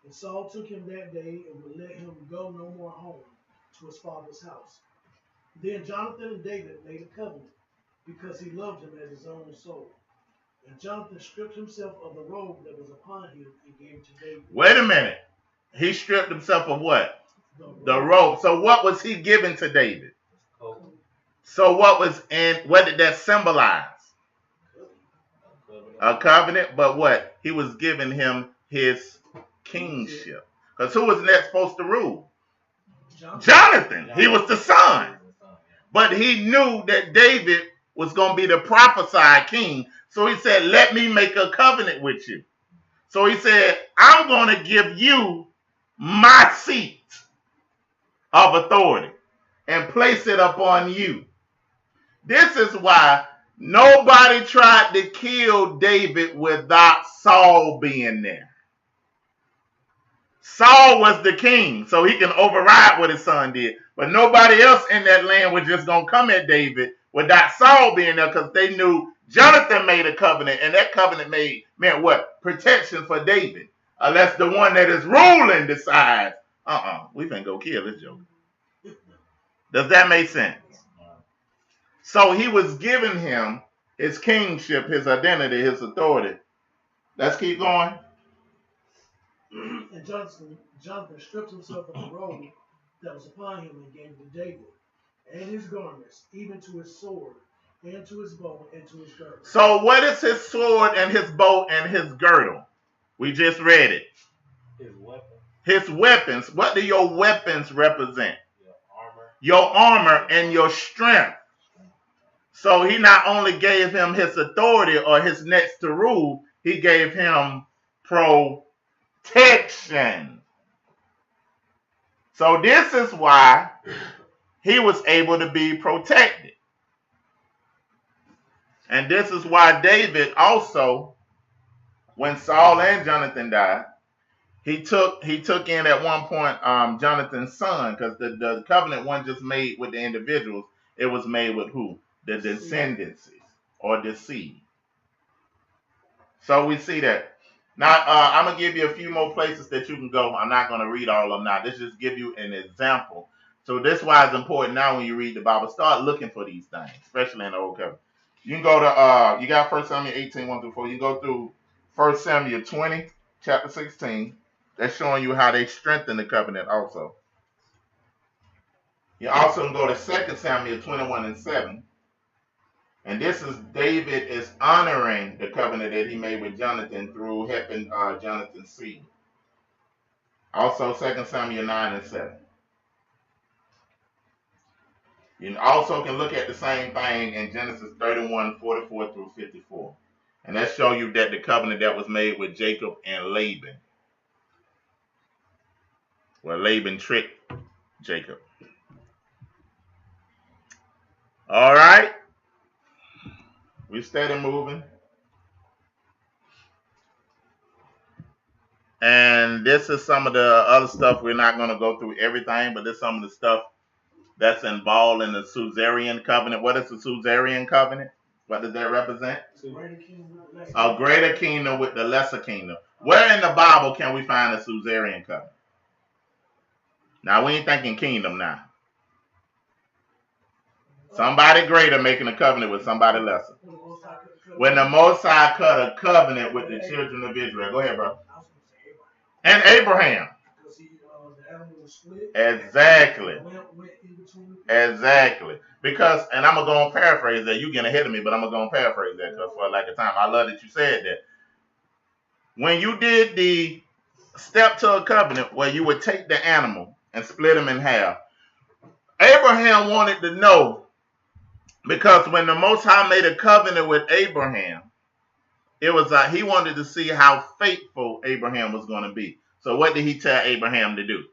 And Saul took him that day and would let him go no more home to his father's house. Then Jonathan and David made a covenant, because he loved him as his own soul. And Jonathan stripped himself of the robe that was upon him and gave it to David. Wait a minute. He stripped himself of what? The robe. So what was he giving to David? So what did that symbolize? A covenant, but what? He was giving him his kingship. Because who was next supposed to rule? Jonathan. He was the son. But he knew that David was going to be the prophesied king. So he said, let me make a covenant with you. So he said, I'm going to give you my seat of authority and place it upon you. This is why nobody tried to kill David without Saul being there. Saul was the king, so he can override what his son did. But nobody else in that land was just going to come at David without Saul being there, because they knew Jonathan made a covenant, and that covenant meant what? Protection for David. Unless the one that is ruling decides, we finna go kill this joker. Does that make sense? So he was giving him his kingship, his identity, his authority. Let's keep going. And Jonathan stripped himself of the robe that was upon him and gave it to David, and his garments, even to his sword, and to his bow, and to his girdle. So what is his sword and his bow and his girdle? We just read it. His weapon. His weapons. What do your weapons represent? Your Your armor. armor and your strength. So he not only gave him his authority or his next to rule, he gave him protection. So this is why he was able to be protected. And this is why David also, when Saul and Jonathan died, he took in at one point Jonathan's son, because the covenant wasn't just made with the individuals, it was made with who? The descendants or the seed. So we see that. Now, I'm going to give you a few more places that you can go. I'm not going to read all of them now. This just give you an example. So this is why it's important now when you read the Bible. Start looking for these things, especially in the Old Covenant. You can go to, you got 1 Samuel 18, 1 through 4. You can go through 1 Samuel 20, chapter 16. That's showing you how they strengthen the covenant also. You also can go to 2 Samuel 21:7. And this is David is honoring the covenant that he made with Jonathan through helping Jonathan's seed. Also 2 Samuel 9:7. You also can look at the same thing in Genesis 31:44 through 54. And that shows you that the covenant that was made with Jacob and Laban. Where Laban tricked Jacob. All right. We steady moving. And this is some of the other stuff. We're not going to go through everything, but this is some of the stuff that's involved in the Suzerain covenant. What is the Suzerain covenant? What does that represent? A greater kingdom with the lesser kingdom. Where in the Bible can we find a Suzerain covenant? Now, we ain't thinking kingdom now. Somebody greater making a covenant with somebody lesser. When the Most High cut a covenant with the children of Israel. Go ahead, bro. And Abraham. Exactly. Exactly. Because, and I'm going to go and paraphrase that. You getting ahead of me, but I'm going to go and paraphrase that because for lack of time. I love that you said that. When you did the step to a covenant where you would take the animal and split him in half, Abraham wanted to know, because when the Most High made a covenant with Abraham, it was he wanted to see how faithful Abraham was going to be. So what did he tell Abraham to do?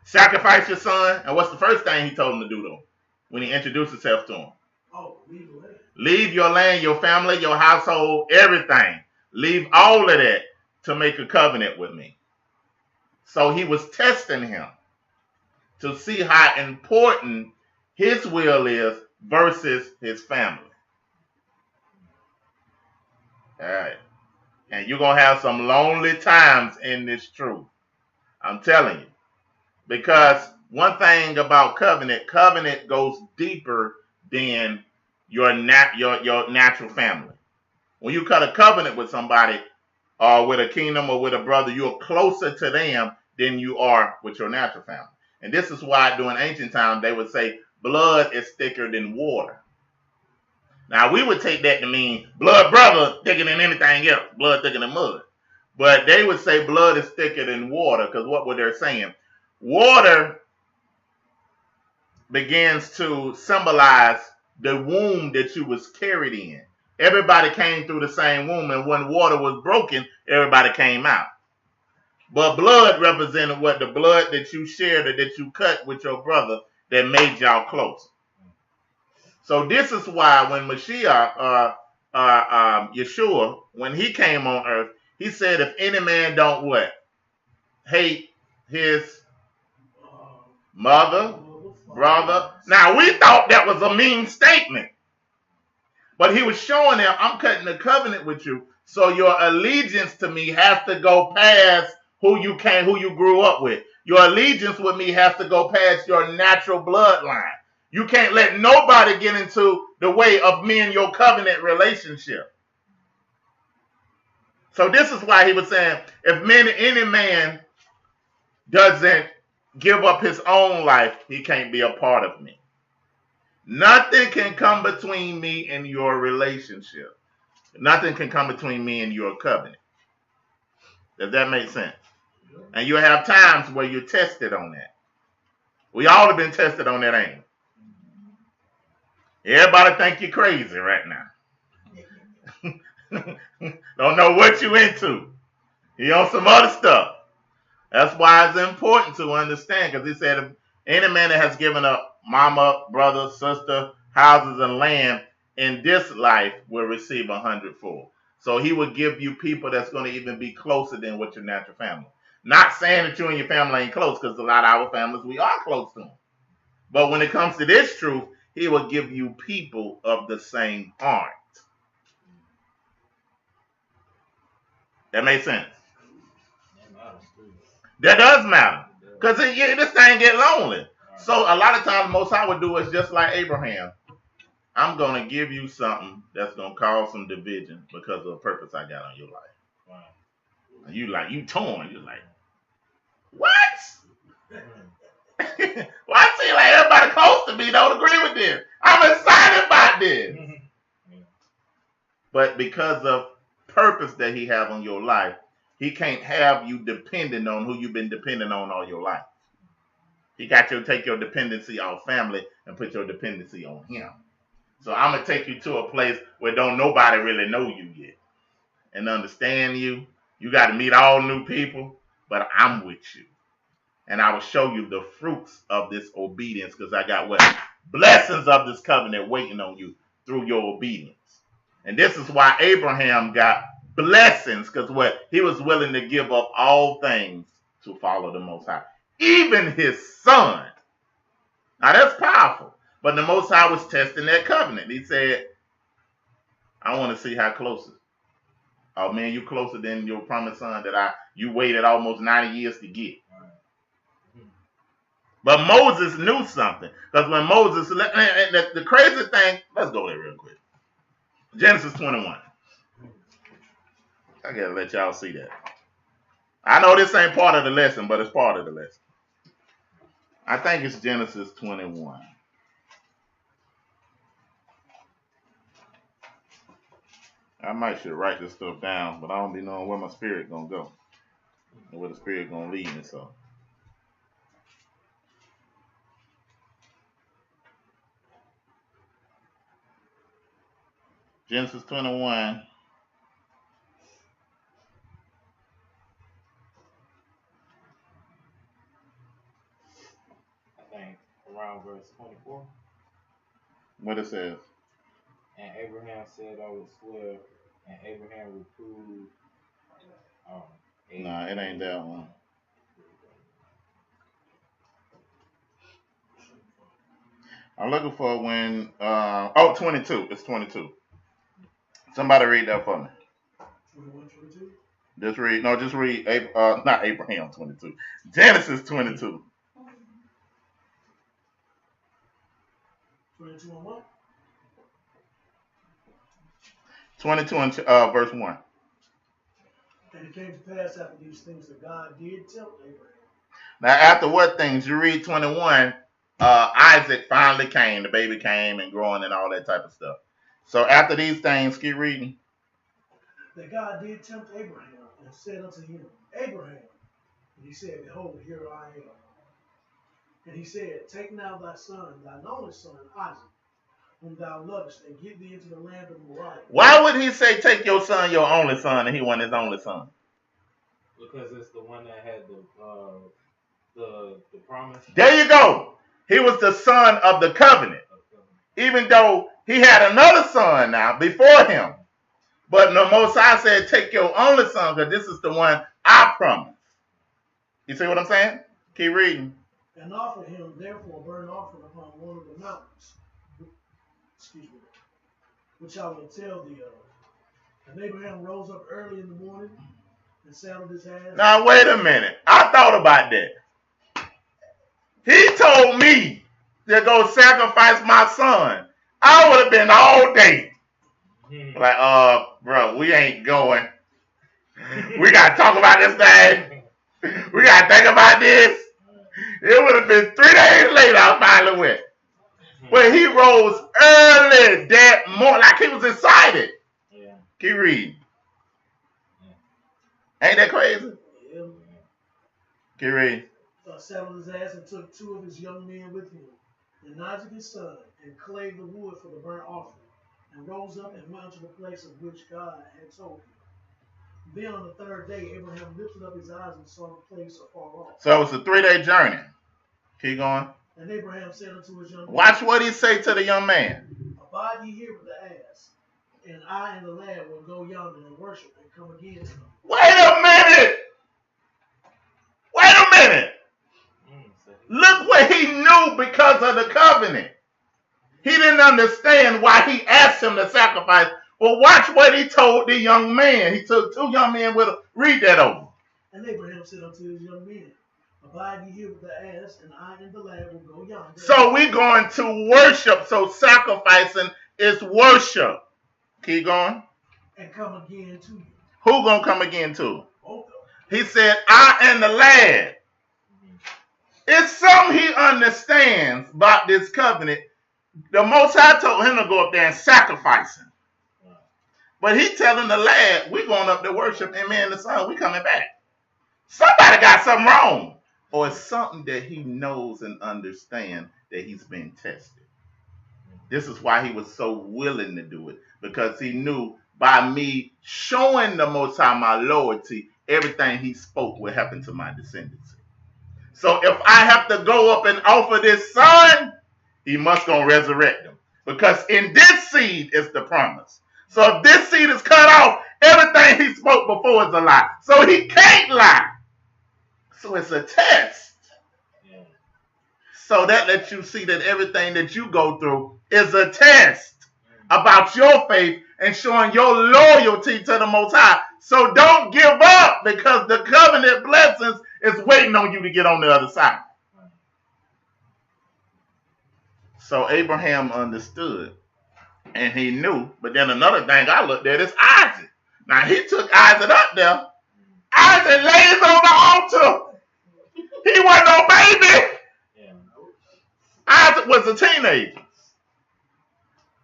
Sacrifice your son. And what's the first thing he told him to do, though, when he introduced himself to him? Oh, leave the land. Leave your land, your family, your household, everything. Leave all of that to make a covenant with me. So he was testing him to see how important his will is versus his family. All right. And you're going to have some lonely times in this truth. I'm telling you. Because one thing about covenant goes deeper than your natural family. When you cut a covenant with somebody or with a kingdom or with a brother, you're closer to them than you are with your natural family. And this is why during ancient times they would say blood is thicker than water. Now we would take that to mean blood brother thicker than anything else, blood thicker than mud. But they would say blood is thicker than water because what were they saying? Water begins to symbolize the womb that you was carried in. Everybody came through the same womb, and when water was broken, everybody came out. But blood represented what? The blood that you shared or that you cut with your brother that made y'all close. So this is why when Mashiach, Yeshua, when he came on earth, he said, if any man don't what? Hate his mother, brother. Now, we thought that was a mean statement. But he was showing them, I'm cutting a covenant with you, so your allegiance to me has to go past who you grew up with. Your allegiance with me has to go past your natural bloodline. You can't let nobody get into the way of me and your covenant relationship. So this is why he was saying, if any man doesn't give up his own life, he can't be a part of me. Nothing can come between me and your relationship. Nothing can come between me and your covenant. Does that make sense? And you have times where you're tested on that. We all have been tested on that angle. Everybody think you're crazy right now. Don't know what you into. You on some other stuff. That's why it's important to understand, because he said if any man that has given up mama, brother, sister, houses, and land in this life will receive 100-fold. So he will give you people that's going to even be closer than with your natural family. Not saying that you and your family ain't close, because a lot of our families, we are close to them. But when it comes to this truth, he will give you people of the same heart. That makes sense? That does matter. Because this thing get lonely. So a lot of times the Most High would do is just like Abraham. I'm going to give you something that's going to cause some division because of the purpose I got on your life. Right. You torn. You're like, what? Mm. Well, I see like everybody close to me don't agree with this. I'm excited about this. Yeah. But because of purpose that he have on your life, he can't have you dependent on who you've been dependent on all your life. He got you to take your dependency off family and put your dependency on him. So I'm going to take you to a place where don't nobody really know you yet and understand you. You got to meet all new people, but I'm with you. And I will show you the fruits of this obedience because I got what? Blessings of this covenant waiting on you through your obedience. And this is why Abraham got blessings because what? He was willing to give up all things to follow the Most High. Even his son. Now that's powerful. But the Most High was testing that covenant. He said, I want to see how close it is. Oh man, you closer than your promised son that you waited almost 90 years to get. But Moses knew something. Because when Moses, the crazy thing, let's go there real quick. Genesis 21. I gotta let y'all see that. I know this ain't part of the lesson, but it's part of the lesson. I think it's Genesis 21. I might should write this stuff down, but I don't be knowing where my spirit gonna go. And where the spirit gonna lead me, so. Genesis 21. I think around verse 24. What it says. And Abraham said, I would swear, and Abraham reproved. Nah, it ain't that one. I'm looking for when 22. It's 22. Somebody read that for me. 21, 22? Just read not Abraham 22. Genesis 22. 22 and what? 22 and verse 1. And it came to pass after these things that God did tempt Abraham. Now, after what things? You read 21, Isaac finally came. The baby came and growing and all that type of stuff. So after these things, keep reading. That God did tempt Abraham and said unto him, Abraham. And he said, Behold, here I am. And he said, Take now thy son, thine only son, Isaac, whom thou lovest, and get thee into the land of Moriah. Why would he say, take your son, your only son, and he wasn't his only son? Because it's the one that had the promise. There you go. He was the son of the covenant. Even though he had another son now before him. But the Most High said, take your only son, because this is the one I promised. You see what I'm saying? Keep reading. And offer him therefore a burnt offering upon one of the mountains, which I will tell thee of. And Abraham rose up early in the morning and saddled his ass. Now wait a minute. I thought about that. He told me to go sacrifice my son. I would have been all day. Like, bro, we ain't going. We got to talk about this thing. We got to think about this. It would have been 3 days later I finally went. But he rose early that morning, like he was excited. Yeah. Keep reading. Ain't that crazy? Yeah. Keep reading. Saddled his ass and took 2 of his young men with him, and Isaac his son, and clave the wood for the burnt offering, and rose up and went unto the place of which God had told him. Then on the 3rd day, Abraham lifted up his eyes and saw the place afar off. So it was a 3-day journey. Keep going. And Abraham said unto his young man, Watch what he say to the young man. Abide ye here with the ass, and I and the lad will go yonder and worship and come again to him. Wait a minute. Wait a minute. Look what he knew because of the covenant. He didn't understand why he asked him to sacrifice. Well, watch what he told the young man. He took 2 young men with him. Read that over. And Abraham said unto his young men, Abide ye here with the ass, and I and the lad will go yonder. So we're going to worship. So sacrificing is worship. Keep going. And come again to you. Who gonna come again to him? Both of them. He said, I and the lad. It's something he understands about this covenant. The Most High told him to go up there and sacrifice him. But he telling the lad, we going up to worship him and the son. We coming back. Somebody got something wrong. Or it's something that he knows and understands that he's been tested. This is why he was so willing to do it. Because he knew by me showing the Most High my loyalty, everything he spoke would happen to my descendants. So if I have to go up and offer this son, he must go resurrect him. Because in this seed is the promise. So if this seed is cut off, everything he spoke before is a lie. So he can't lie. So it's a test. Yeah. So that lets you see that everything that you go through is a test about your faith and showing your loyalty to the Most High. So don't give up, because the covenant blessings is waiting on you to get on the other side. So Abraham understood and he knew. But then another thing I looked at is Isaac. Now he took Isaac up there. Isaac lays on the altar. He wasn't no baby. Yeah. Isaac was a teenager.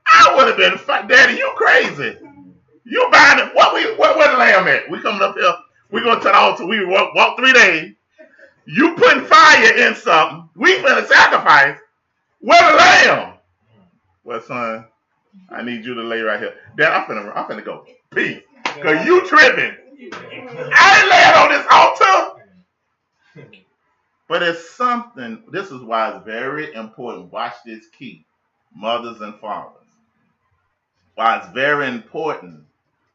I would have been, Daddy, you crazy. You buying it. Where the lamb at? We coming up here. We going to the altar. We walk 3 days. You putting fire in something. We finna sacrifice. Where the lamb? Well, son, I need you to lay right here. Dad, I'm finna go. Peace. Because you tripping. I ain't laying on this altar. But it's something, this is why it's very important. Watch this key. Mothers and fathers. Why it's very important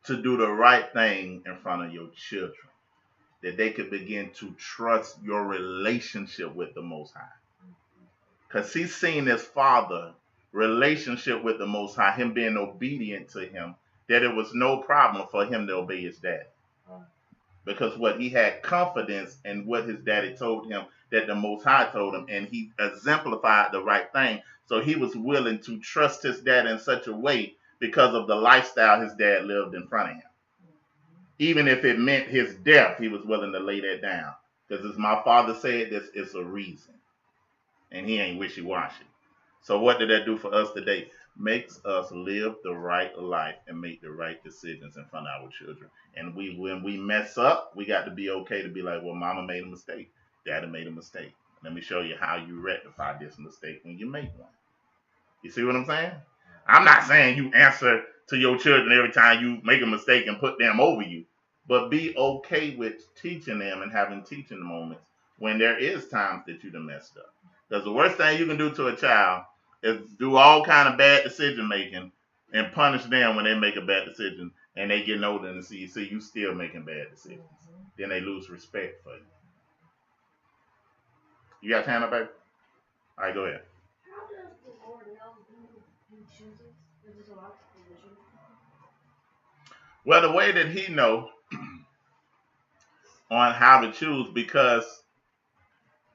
to do the right thing in front of your children. That they could begin to trust your relationship with the Most High. Because he's seen his father relationship with the Most High, him being obedient to him, that it was no problem for him to obey his dad. Because he had confidence in what his daddy told him, that the Most High told him, and he exemplified the right thing. So he was willing to trust his dad in such a way because of the lifestyle his dad lived in front of him. Even if it meant his death, he was willing to lay that down. Because as my father said, this is a reason. And he ain't wishy-washy. So what did that do for us today? Makes us live the right life and make the right decisions in front of our children. And when we mess up, we got to be okay to be like, well, mama made a mistake. Daddy made a mistake. Let me show you how you rectify this mistake when you make one. You see what I'm saying? I'm not saying you answer to your children every time you make a mistake and put them over you. But be okay with teaching them and having teaching moments when there is times that you done messed up. Because the worst thing you can do to a child is do all kind of bad decision making and punish them when they make a bad decision and they get older and see you still making bad decisions. Then they lose respect for you. You got time, baby? All right, go ahead. How does the Lord know who he chooses? Is this a lot of decisions? Well, the way that he know on how to choose, because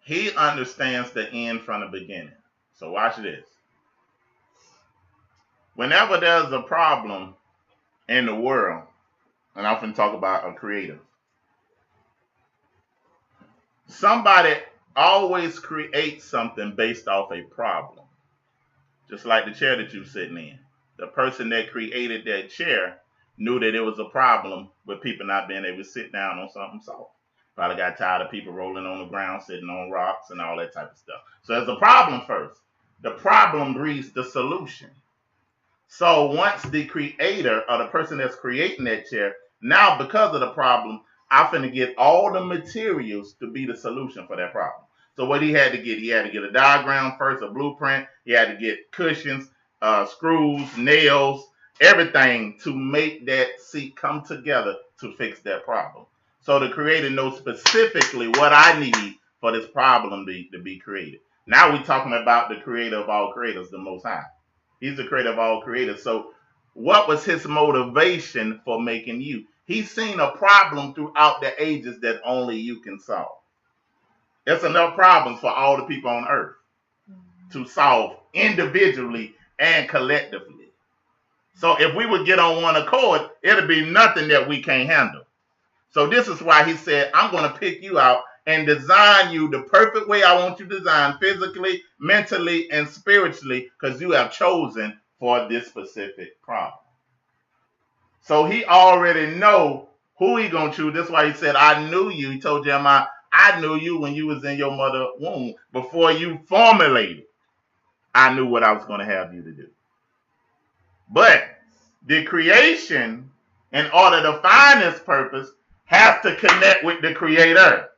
he understands the end from the beginning. So watch this. Whenever there's a problem in the world, and I often talk about a creator, somebody always creates something based off a problem. Just like the chair that you're sitting in. The person that created that chair knew that it was a problem with people not being able to sit down on something soft. Probably got tired of people rolling on the ground, sitting on rocks and all that type of stuff. So there's a problem first. The problem breeds the solution. So once the creator or the person that's creating that chair, now because of the problem, I'm finna get all the materials to be the solution for that problem. So what he had to get a diagram first, a blueprint. He had to get cushions, screws, nails, everything to make that seat come together to fix that problem. So the creator knows specifically what I need for this problem to be created. Now we're talking about the creator of all creators, the Most High. He's the creator of all creators. So what was his motivation for making you? He's seen a problem throughout the ages that only you can solve. There's enough problems for all the people on earth to solve individually and collectively. So if we would get on one accord, it'll be nothing that we can't handle. So this is why he said, I'm going to pick you out and design you the perfect way I want you designed, physically, mentally, and spiritually, because you have chosen for this specific problem. So he already know who he going to choose. That's why he said, I knew you. He told Jeremiah, I knew you when you was in your mother's womb. Before you formulated, I knew what I was going to have you to do. But the creation, in order to find its purpose, has to connect with the creator.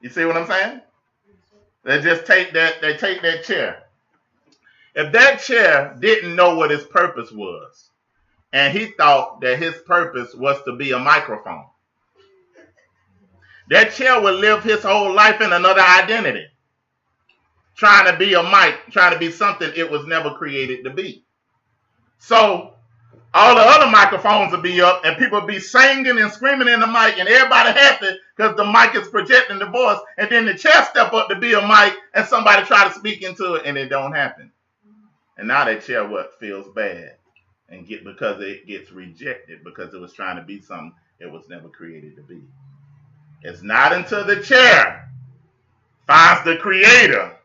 You see what I'm saying? They just take that chair. If that chair didn't know what its purpose was, and he thought that his purpose was to be a microphone, that chair would live his whole life in another identity, trying to be a mic, trying to be something it was never created to be. So all the other microphones will be up and people will be singing and screaming in the mic and everybody happy because the mic is projecting the voice, and then the chair step up to be a mic and somebody try to speak into it and it don't happen. And now that chair feels bad and because it gets rejected because it was trying to be something it was never created to be. It's not until the chair finds the creator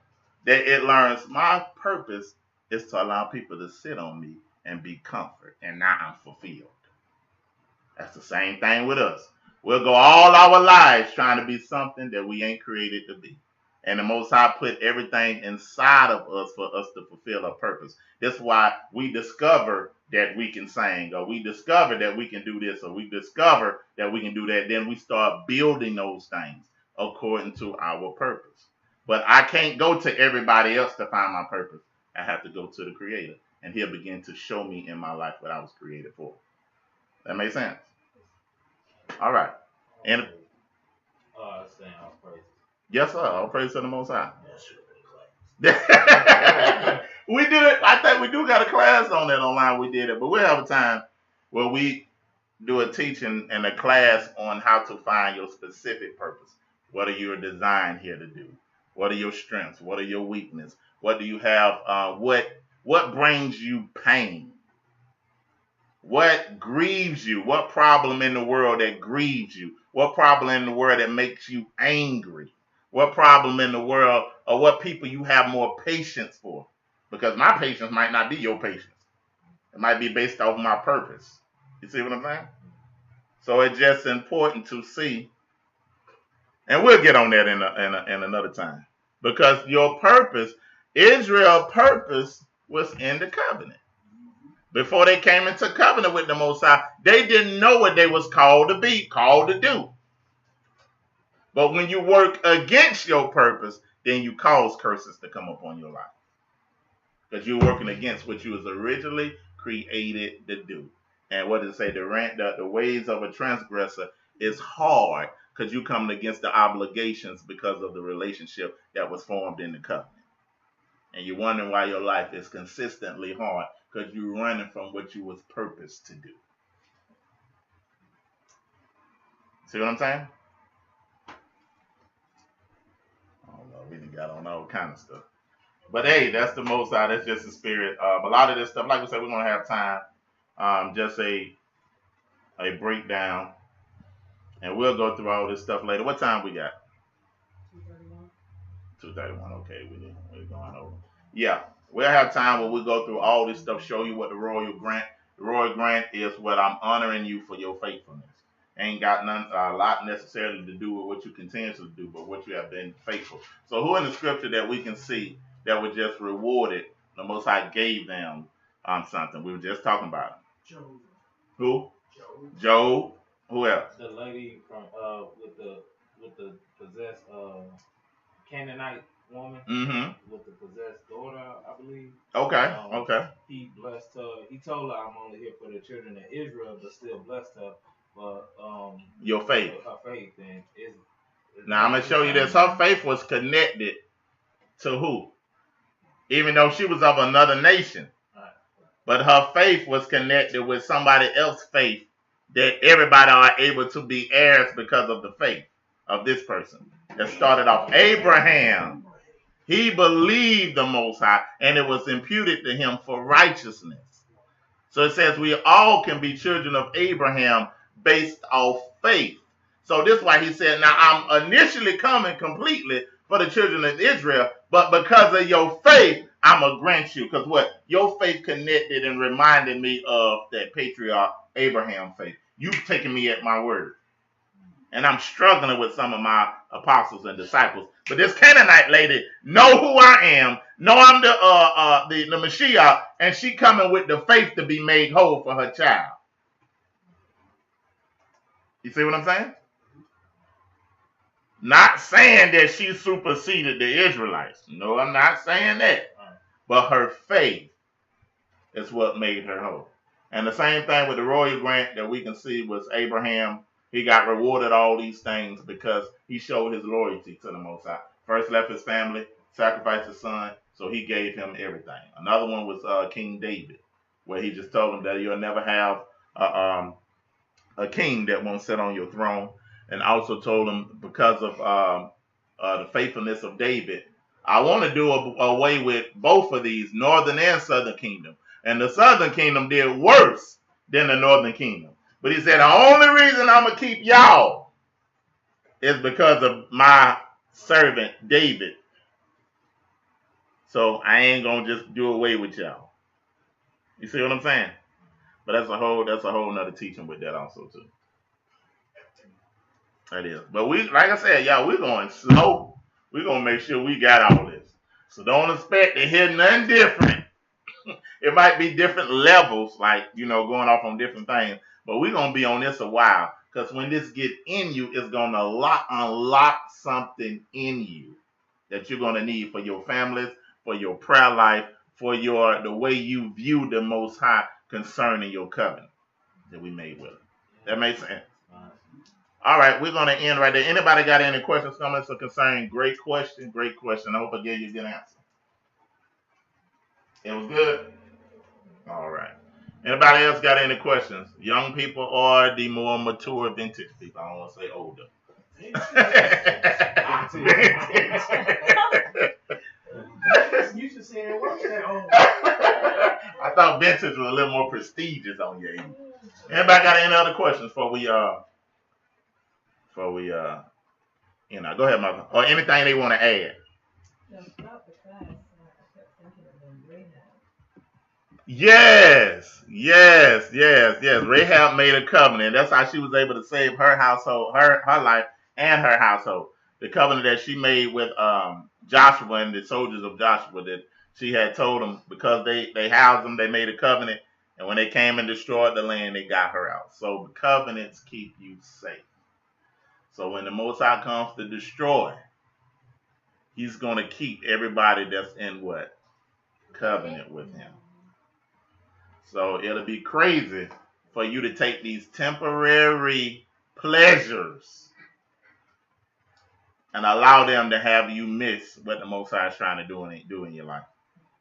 that it learns my purpose is to allow people to sit on me and be comfort, and now I'm fulfilled. That's the same thing with us. We'll go all our lives trying to be something that we ain't created to be. And the Most High put everything inside of us for us to fulfill our purpose. That's why we discover that we can sing, or we discover that we can do this, or we discover that we can do that. Then we start building those things according to our purpose. But I can't go to everybody else to find my purpose. I have to go to the Creator, and He'll begin to show me in my life what I was created for. That makes sense? All right. And saying all praise. yes, sir. All praise to the Most High. That should have been a class. We do it. I think we do got a class on that online. We did it, but we'll have a time where we do a teaching and a class on how to find your specific purpose. What are you designed here to do? What are your strengths? What are your weaknesses? What do you have? What brings you pain? What grieves you? What problem in the world that grieves you? What problem in the world that makes you angry? What problem in the world, or what people you have more patience for? Because my patience might not be your patience. It might be based off my purpose. You see what I'm saying? So it's just important to see, and we'll get on that in another time. Because your purpose, Israel's purpose was in the covenant. Before they came into covenant with the Most High, they didn't know what they was called to be, called to do. But when you work against your purpose, then you cause curses to come upon your life. Because you're working against what you was originally created to do. And what does it say? The ways of a transgressor is hard because you're coming against the obligations because of the relationship that was formed in the covenant. And you're wondering why your life is consistently hard because you're running from what you was purposed to do. See what I'm saying? I don't know. We done got on all kind of stuff. But hey, that's the Most High. That's just the spirit. A lot of this stuff, like we said, we're going to have time. Just a breakdown. And we'll go through all this stuff later. What time we got? 2:31. 2:31. Okay, we're going over. Yeah, we'll have time where we go through all this stuff, show you what the royal grant. The royal grant is what I'm honoring you for your faithfulness. Ain't got a lot necessarily to do with what you continuously do, but what you have been faithful. So who in the scripture that we can see that was just rewarded, the Most High gave them something? We were just talking about it. Job. Who? Job. Who else? The lady from with the possessed Canaanite woman with the possessed daughter, I believe. Okay. Okay. He blessed her. He told her, "I'm only here for the children of Israel," but still blessed her. But your faith. Her faith, and now I'm gonna show you this. Her faith was connected to who? Even though she was of another nation, but her faith was connected with somebody else's faith. That everybody are able to be heirs because of the faith of this person. That started off Abraham. He believed the Most High, and it was imputed to him for righteousness. So it says we all can be children of Abraham based off faith. So this is why he said, now I'm initially coming completely for the children of Israel, but because of your faith, I'm going to grant you. Because what? Your faith connected and reminded me of that patriarch Abraham faith. You've taken me at my word. And I'm struggling with some of my apostles and disciples. But this Canaanite lady know who I am, know I'm the Mashiach, and she coming with the faith to be made whole for her child. You see what I'm saying? Not saying that she superseded the Israelites. No, I'm not saying that. But her faith is what made her whole. And the same thing with the royal grant that we can see was Abraham. He got rewarded all these things because he showed his loyalty to the Most High. First left his family, sacrificed his son, so he gave him everything. Another one was King David, where he just told him that you'll never have a king that won't sit on your throne. And also told him because of the faithfulness of David, I want to do away with both of these, northern and southern kingdom. And the southern kingdom did worse than the northern kingdom. But he said, the only reason I'm going to keep y'all is because of my servant David. So I ain't going to just do away with y'all. You see what I'm saying? But that's a whole nother teaching with that also too. That is. But we, like I said, y'all, we're going slow. We're going to make sure we got all this. So don't expect to hear nothing different. It might be different levels, like, going off on different things. But we're going to be on this a while. Because when this gets in you, it's going to unlock something in you that you're going to need for your families, for your prayer life, for the way you view the Most High concerning your covenant that we made with him. That makes sense? All right, we're going to end right there. Anybody got any questions, comments, or concerns? Great question. I hope I gave you a good answer. It was good? All right. Anybody else got any questions? Young people or the more mature vintage people? I don't want to say older. You should say it was that old. I thought vintage was a little more prestigious on your end. Anybody got any other questions before we go ahead, mother. Or anything they want to add? Yes. Rahab made a covenant. That's how she was able to save her household, her life, and her household. The covenant that she made with Joshua and the soldiers of Joshua, that she had told them because they housed them, they made a covenant, and when they came and destroyed the land, they got her out. So the covenants keep you safe. So when the Most High comes to destroy, he's going to keep everybody that's in what? Covenant with him. So it'll be crazy for you to take these temporary pleasures and allow them to have you miss what the Most High is trying to do in your life.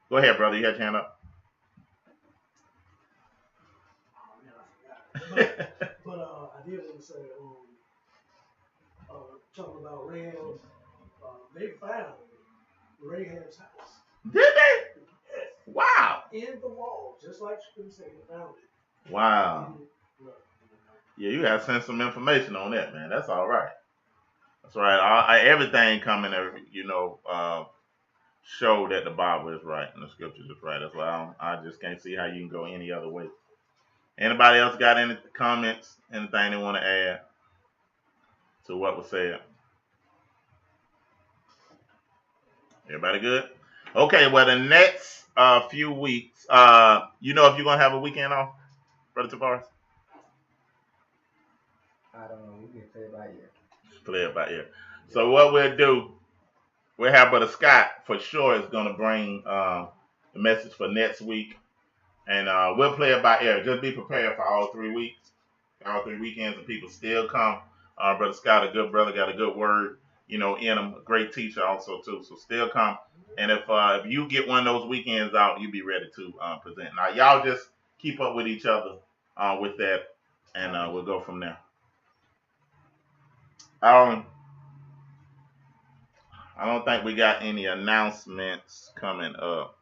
Go ahead, brother. You had your hand up. But I did want to say, talking about Rahab, they found Rahab's house. Did they? Yes. Wow. In the wall, just like she couldn't say they found it. Wow. Yeah, you gotta send some information on that, man. That's all right. That's right. Everything coming, show that the Bible is right and the scriptures is right. That's why I just can't see how you can go any other way. Anybody else got any comments, anything they want to add to what was said? Everybody good? Okay, well, the next few weeks, if you're going to have a weekend off, Brother Tavares? I don't know. We can play it by ear. Play it by ear. So what we'll do, we'll have Brother Scott for sure is going to bring the message for next week. And we'll play it by ear. Just be prepared for all 3 weeks, all 3 weekends, and people still come. Brother Scott, a good brother, got a good word, in him. A great teacher also, too. So still come. And if you get one of those weekends out, you be ready to present. Now, y'all just keep up with each other with that, and we'll go from there. I don't think we got any announcements coming up.